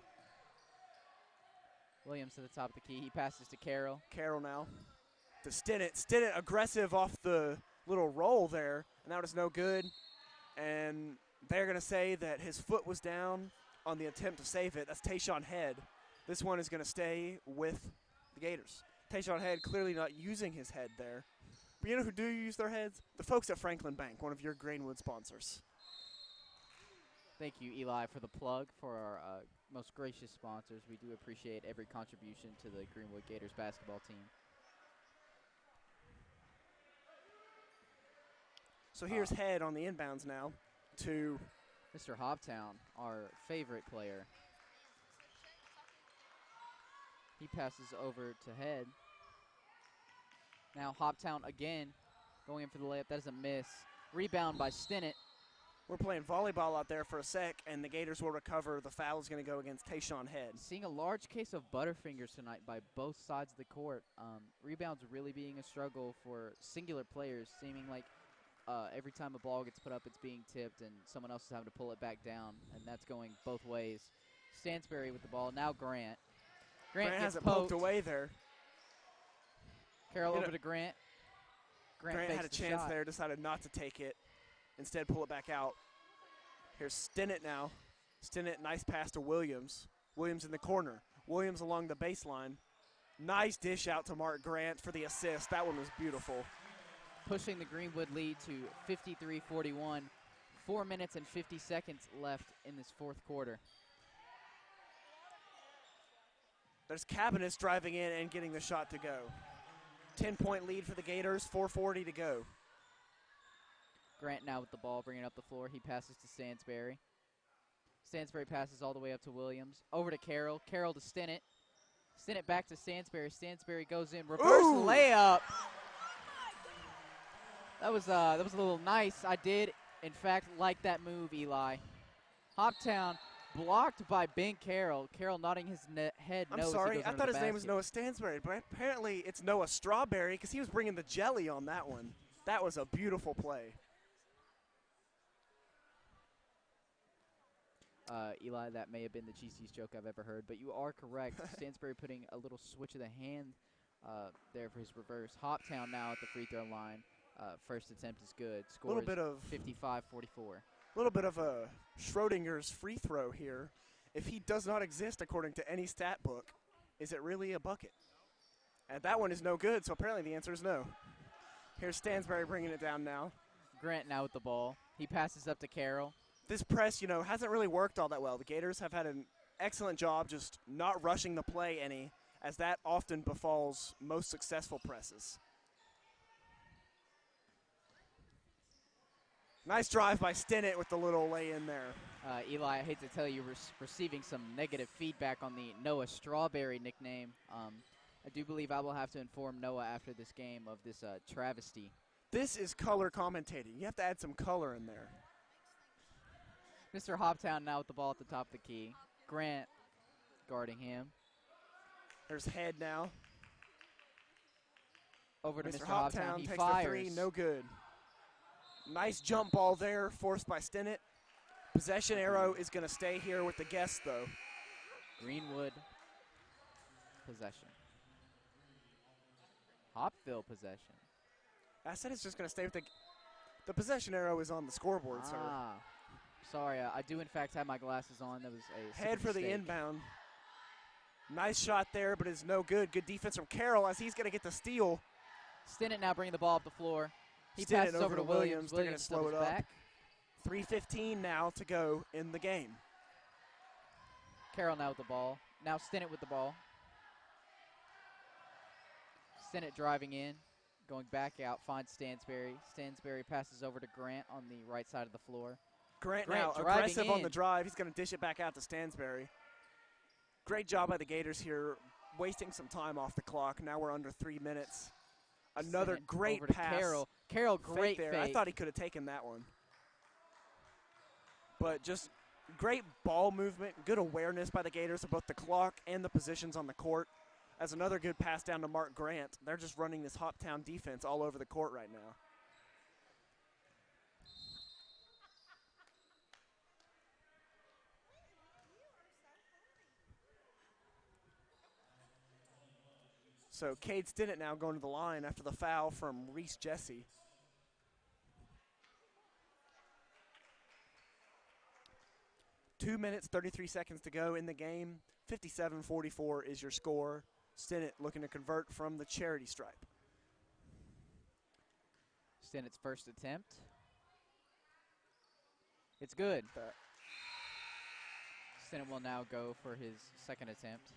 Williams to the top of the key. He passes to Carroll. Carroll now to Stinnett. Stinnett aggressive off the little roll there, and that was no good. And they're going to say that his foot was down on the attempt to save it. That's Tayshawn Head. This one is going to stay with the Gators. Tayshawn Head clearly not using his head there. But you know who do use their heads? The folks at Franklin Bank, one of your Greenwood sponsors. Thank you, Eli, for the plug for our most gracious sponsors. We do appreciate every contribution to the Greenwood Gators basketball team. So here's Head on the inbounds now to Mr. Hoptown, our favorite player. He passes over to Head. Now Hoptown again going in for the layup. That is a miss. Rebound by Stinnett. We're playing volleyball out there for a sec, and the Gators will recover. The foul is going to go against Tayshawn Head. Seeing a large case of butterfingers tonight by both sides of the court. Rebounds really being a struggle for singular players, seeming like every time a ball gets put up, it's being tipped, and someone else is having to pull it back down, and that's going both ways. Stansberry with the ball. Now Grant. Grant has it poked poked away there. Carroll over to Grant. Grant had a chance there, decided not to take it. Instead, pull it back out. Here's Stinnett now. Stinnett, nice pass to Williams. Williams in the corner. Williams along the baseline. Nice dish out to Mark Grant for the assist. That one was beautiful. Pushing the Greenwood lead to 53-41. 4 minutes and 50 seconds left in this fourth quarter. There's Cabinets driving in and getting the shot to go. 10-point lead for the Gators, 4:40 to go. Grant now with the ball, bringing up the floor. He passes to Stansberry. Stansberry passes all the way up to Williams. Over to Carroll. Carroll to Stinnett. Stinnett back to Stansberry. Stansberry goes in. Reverse layup. That was a little nice. I did, in fact, like that move, Eli. Hoptown blocked by Ben Carroll. Carroll nodding his head no. I'm sorry, I thought his name was Noah Stansberry, but apparently it's Noah Strawberry because he was bringing the jelly on that one. That was a beautiful play. Eli, that may have been the cheesiest joke I've ever heard, but you are correct. Stansberry putting a little switch of the hand there for his reverse. Hoptown now at the free throw line. First attempt is good. Score little bit of 55-44. A little bit of a Schrodinger's free throw here. If he does not exist according to any stat book, is it really a bucket? And that one is no good, so apparently the answer is no. Here's Stansberry bringing it down now. Grant now with the ball. He passes up to Carroll. This press, hasn't really worked all that well. The Gators have had an excellent job just not rushing the play any, as that often befalls most successful presses. Nice drive by Stinnett with the little lay-in there. Eli, I hate to tell you, we're receiving some negative feedback on the Noah Strawberry nickname. I do believe I will have to inform Noah after this game of this travesty. This is color commentating. You have to add some color in there. Mr. Hoptown now with the ball at the top of the key. Grant guarding him. There's Head now. Over to Mr. Mr. Hoptown. Hoptown He takes fires. the three, no good. Nice jump ball there, forced by Stinnett. Possession arrow is going to stay here with the guests, though. Greenwood possession. Hopville possession. I said it's just going to stay with the possession arrow is on the scoreboard, sir. Sorry, I do in fact have my glasses on. That was a Head for the mistake. inbound. Nice shot there, but it's no good. Good defense from Carroll as he's going to get the steal. Stinnett now bringing the ball up the floor. He Stinnett passes over to Williams. They're going to slow it up. Back. 3:15 now to go in the game. Carroll now with the ball. Now Stinnett with the ball. Stinnett driving in, going back out, finds Stansberry. Stansberry passes over to Grant on the right side of the floor. Grant now aggressive on the drive. He's going to dish it back out to Stansberry. Great job by the Gators here, wasting some time off the clock. Now we're under 3 minutes. Another Stinnett great over to pass. Carroll, great there. fake. I thought he could have taken that one. But just great ball movement, good awareness by the Gators of both the clock and the positions on the court. As another good pass down to Mark Grant. They're just running this Hoptown defense all over the court right now. So Cade Stinnett now going to the line after the foul from Reese Jesse. Two minutes, 33 seconds to go in the game. 57-44 is your score. Stinnett looking to convert from the charity stripe. Stinnett's first attempt. It's good. Stinnett will now go for his second attempt.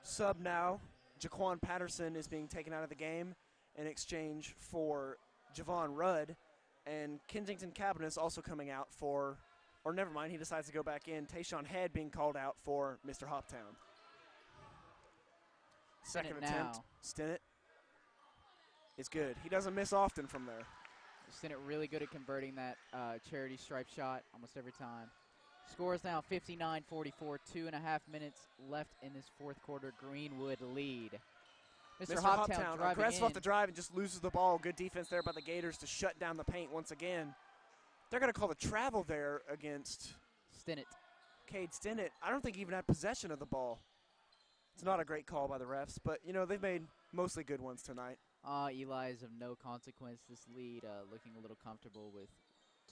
Sub now. Jaquan Patterson is being taken out of the game in exchange for Javon Rudd. And Kensington Cabinets also coming out for, or never mind, he decides to go back in. Tayshawn Head being called out for Mr. Hoptown. Second attempt. Stinnett is good. He doesn't miss often from there. Stinnett really good at converting that charity stripe shot almost every time. Score is now 59-44, 2.5 minutes left in this fourth quarter. Greenwood lead. Mr. Hoptown aggressive off the drive and just loses the ball. Good defense there by the Gators to shut down the paint once again. They're going to call the travel there against Stinnett. Cade Stinnett. I don't think he even had possession of the ball. It's not a great call by the refs, but, you know, they've made mostly good ones tonight. Eli is of no consequence. This lead looking a little comfortable with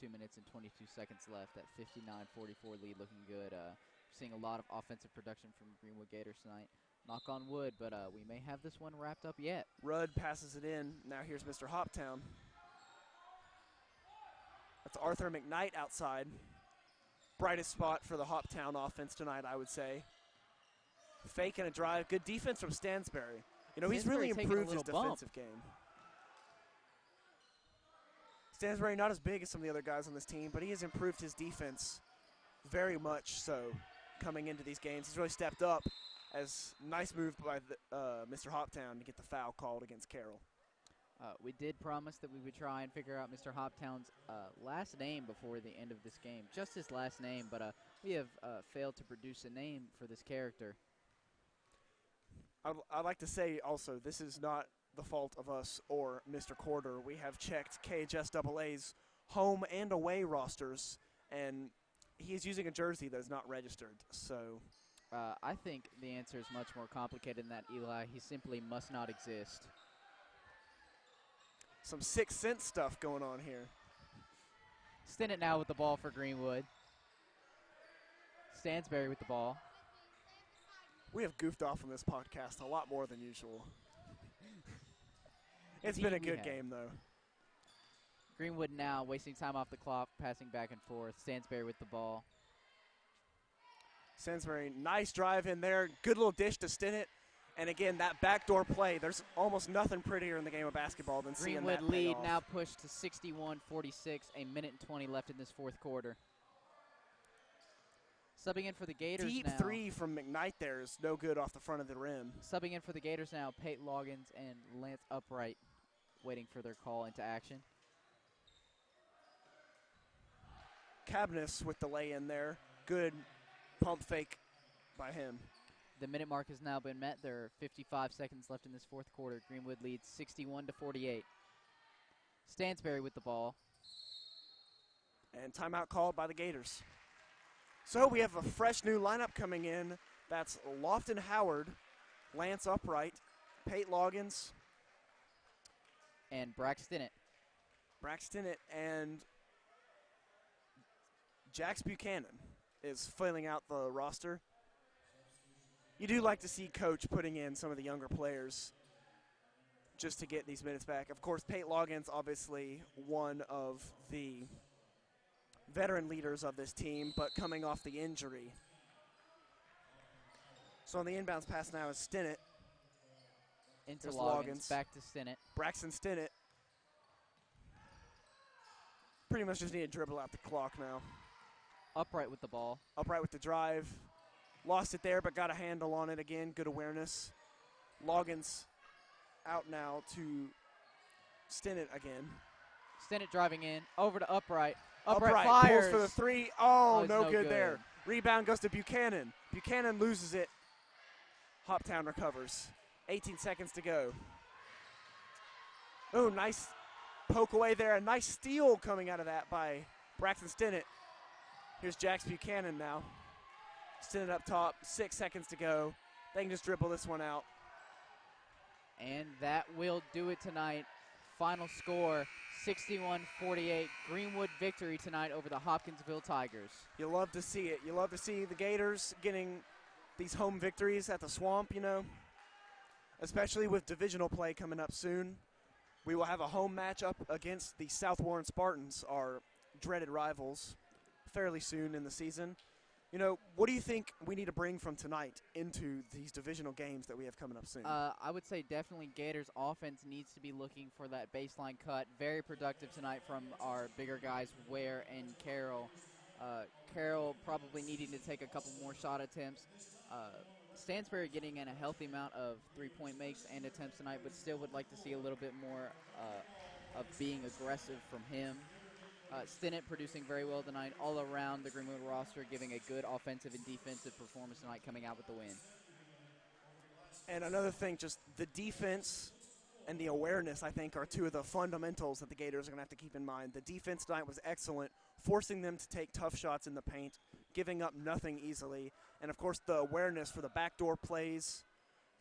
2 minutes and 22 seconds left. That 59-44 lead looking good. Seeing a lot of offensive production from Greenwood Gators tonight. Knock on wood, but we may have this one wrapped up yet. Rudd passes it in. Now here's Mr. Hoptown. That's Arthur McKnight outside. Brightest spot for the Hoptown offense tonight, I would say. Fake and a drive. Good defense from Stansberry. You know, he's really improved his defensive game. Stansberry not as big as some of the other guys on this team, but he has improved his defense very much so coming into these games. He's really stepped up. As nice move by Mr. Hoptown to get the foul called against Carroll. We did promise that we would try and figure out Mr. Hoptown's last name before the end of this game. Just his last name, but we have failed to produce a name for this character. I'd like to say also, this is not the fault of us or Mr. Corder. We have checked KHSAA's home and away rosters, and he is using a jersey that is not registered. So I think the answer is much more complicated than that, Eli. He simply must not exist. Some Sixth Sense stuff going on here. Stinnett now with the ball for Greenwood. Stansberry with the ball. We have goofed off on this podcast a lot more than usual. It's been a good game, though. Greenwood now wasting time off the clock, passing back and forth. Stansberry with the ball. Stansberry, nice drive in there. Good little dish to Stinnett. And again, that backdoor play, there's almost nothing prettier in the game of basketball than seeing that Greenwood lead payoff. now pushed to 61-46, a minute and 20 left in this fourth quarter. Subbing in for the Gators Deep now. three from McKnight there is no good off the front of the rim. Subbing in for the Gators now, Pate Loggins and Lance Upright waiting for their call into action. Cabness with the lay in there. Good pump fake by him. The minute mark has now been met. There are 55 seconds left in this fourth quarter. Greenwood leads 61-48. Stansberry with the ball. And timeout called by the Gators. So we have a fresh new lineup coming in. That's Lofton Howard, Lance Upright, Pate Loggins, And Braxton Stinnett, and Jax Buchanan is filling out the roster. You do like to see Coach putting in some of the younger players just to get these minutes back. Of course, Pate Loggins, obviously one of the veteran leaders of this team, but coming off the injury. So on the inbounds pass now is Stinnett. Into There's Loggins, back to Stinnett. Braxton Stinnett. Pretty much just need to dribble out the clock now. Upright with the ball. Upright with the drive. Lost it there, but got a handle on it again. Good awareness. Loggins out now to Stinnett again. Stinnett driving in. Over to Upright. Upright fires. pulls for the three. Oh, no no good there. Rebound goes to Buchanan. Buchanan loses it. Hoptown recovers. 18 seconds to go. Oh, nice poke away there. A nice steal coming out of that by Braxton Stinnett. Here's Jax Buchanan now. Stinnett up top. 6 seconds to go. They can just dribble this one out. And that will do it tonight. Final score, 61-48. Greenwood victory tonight over the Hopkinsville Tigers. You love to see it. You love to see the Gators getting these home victories at the Swamp, you know, especially with divisional play coming up soon. We will have a home matchup against the South Warren Spartans, our dreaded rivals, fairly soon in the season. You know, what do you think we need to bring from tonight into these divisional games that we have coming up soon? I would say definitely Gators offense needs to be looking for that baseline cut. Very productive tonight from our bigger guys, Ware and Carroll. Carroll probably needing to take a couple more shot attempts. Stansbury getting in a healthy amount of three-point makes and attempts tonight, but still would like to see a little bit more of being aggressive from him. Stinnett producing very well tonight. All around the Greenwood roster giving a good offensive and defensive performance tonight, coming out with the win. And another thing, just the defense and the awareness, I think, are two of the fundamentals that the Gators are going to have to keep in mind. The defense tonight was excellent, forcing them to take tough shots in the paint, giving up nothing easily. And, of course, the awareness for the backdoor plays,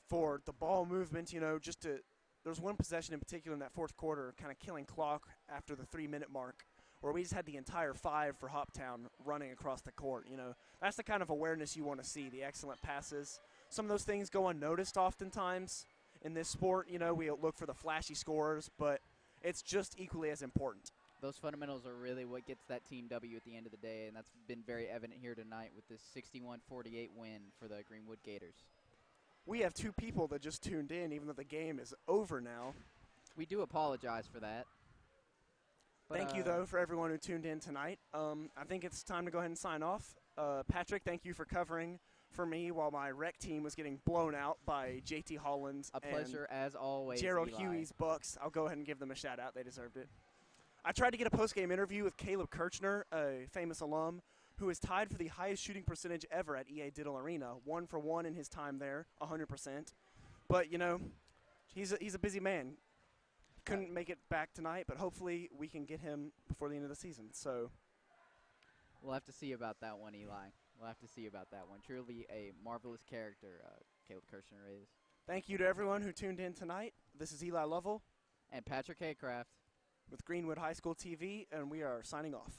for the ball movement, you know, just to – there was one possession in particular in that fourth quarter, kind of killing clock after the 3-minute mark, where we just had the entire 5 for Hoptown running across the court. You know, that's the kind of awareness you want to see, the excellent passes. Some of those things go unnoticed oftentimes in this sport. You know, we look for the flashy scores, but it's just equally as important. Those fundamentals are really what gets that team W at the end of the day, and that's been very evident here tonight with this 61-48 win for the Greenwood Gators. We have 2 people that just tuned in, even though the game is over now. We do apologize for that. Thank you, though, for everyone who tuned in tonight. I think it's time to go ahead and sign off. Patrick, thank you for covering for me while my rec team was getting blown out by JT Holland. A pleasure, as always, Gerald Eli. Huey's Bucks. I'll go ahead and give them a shout-out. They deserved it. I tried to get a post-game interview with Caleb Kirchner, a famous alum, who is tied for the highest shooting percentage ever at EA Diddle Arena, 1 for 1 in his time there, 100%. But, you know, he's a busy man. Couldn't make it back tonight, but hopefully we can get him before the end of the season. So we'll have to see about that one, Eli. We'll have to see about that one. Truly a marvelous character, Caleb Kirshner is. Thank you to everyone who tuned in tonight. This is Eli Lovell. And Patrick Haycraft. With Greenwood High School TV, and we are signing off.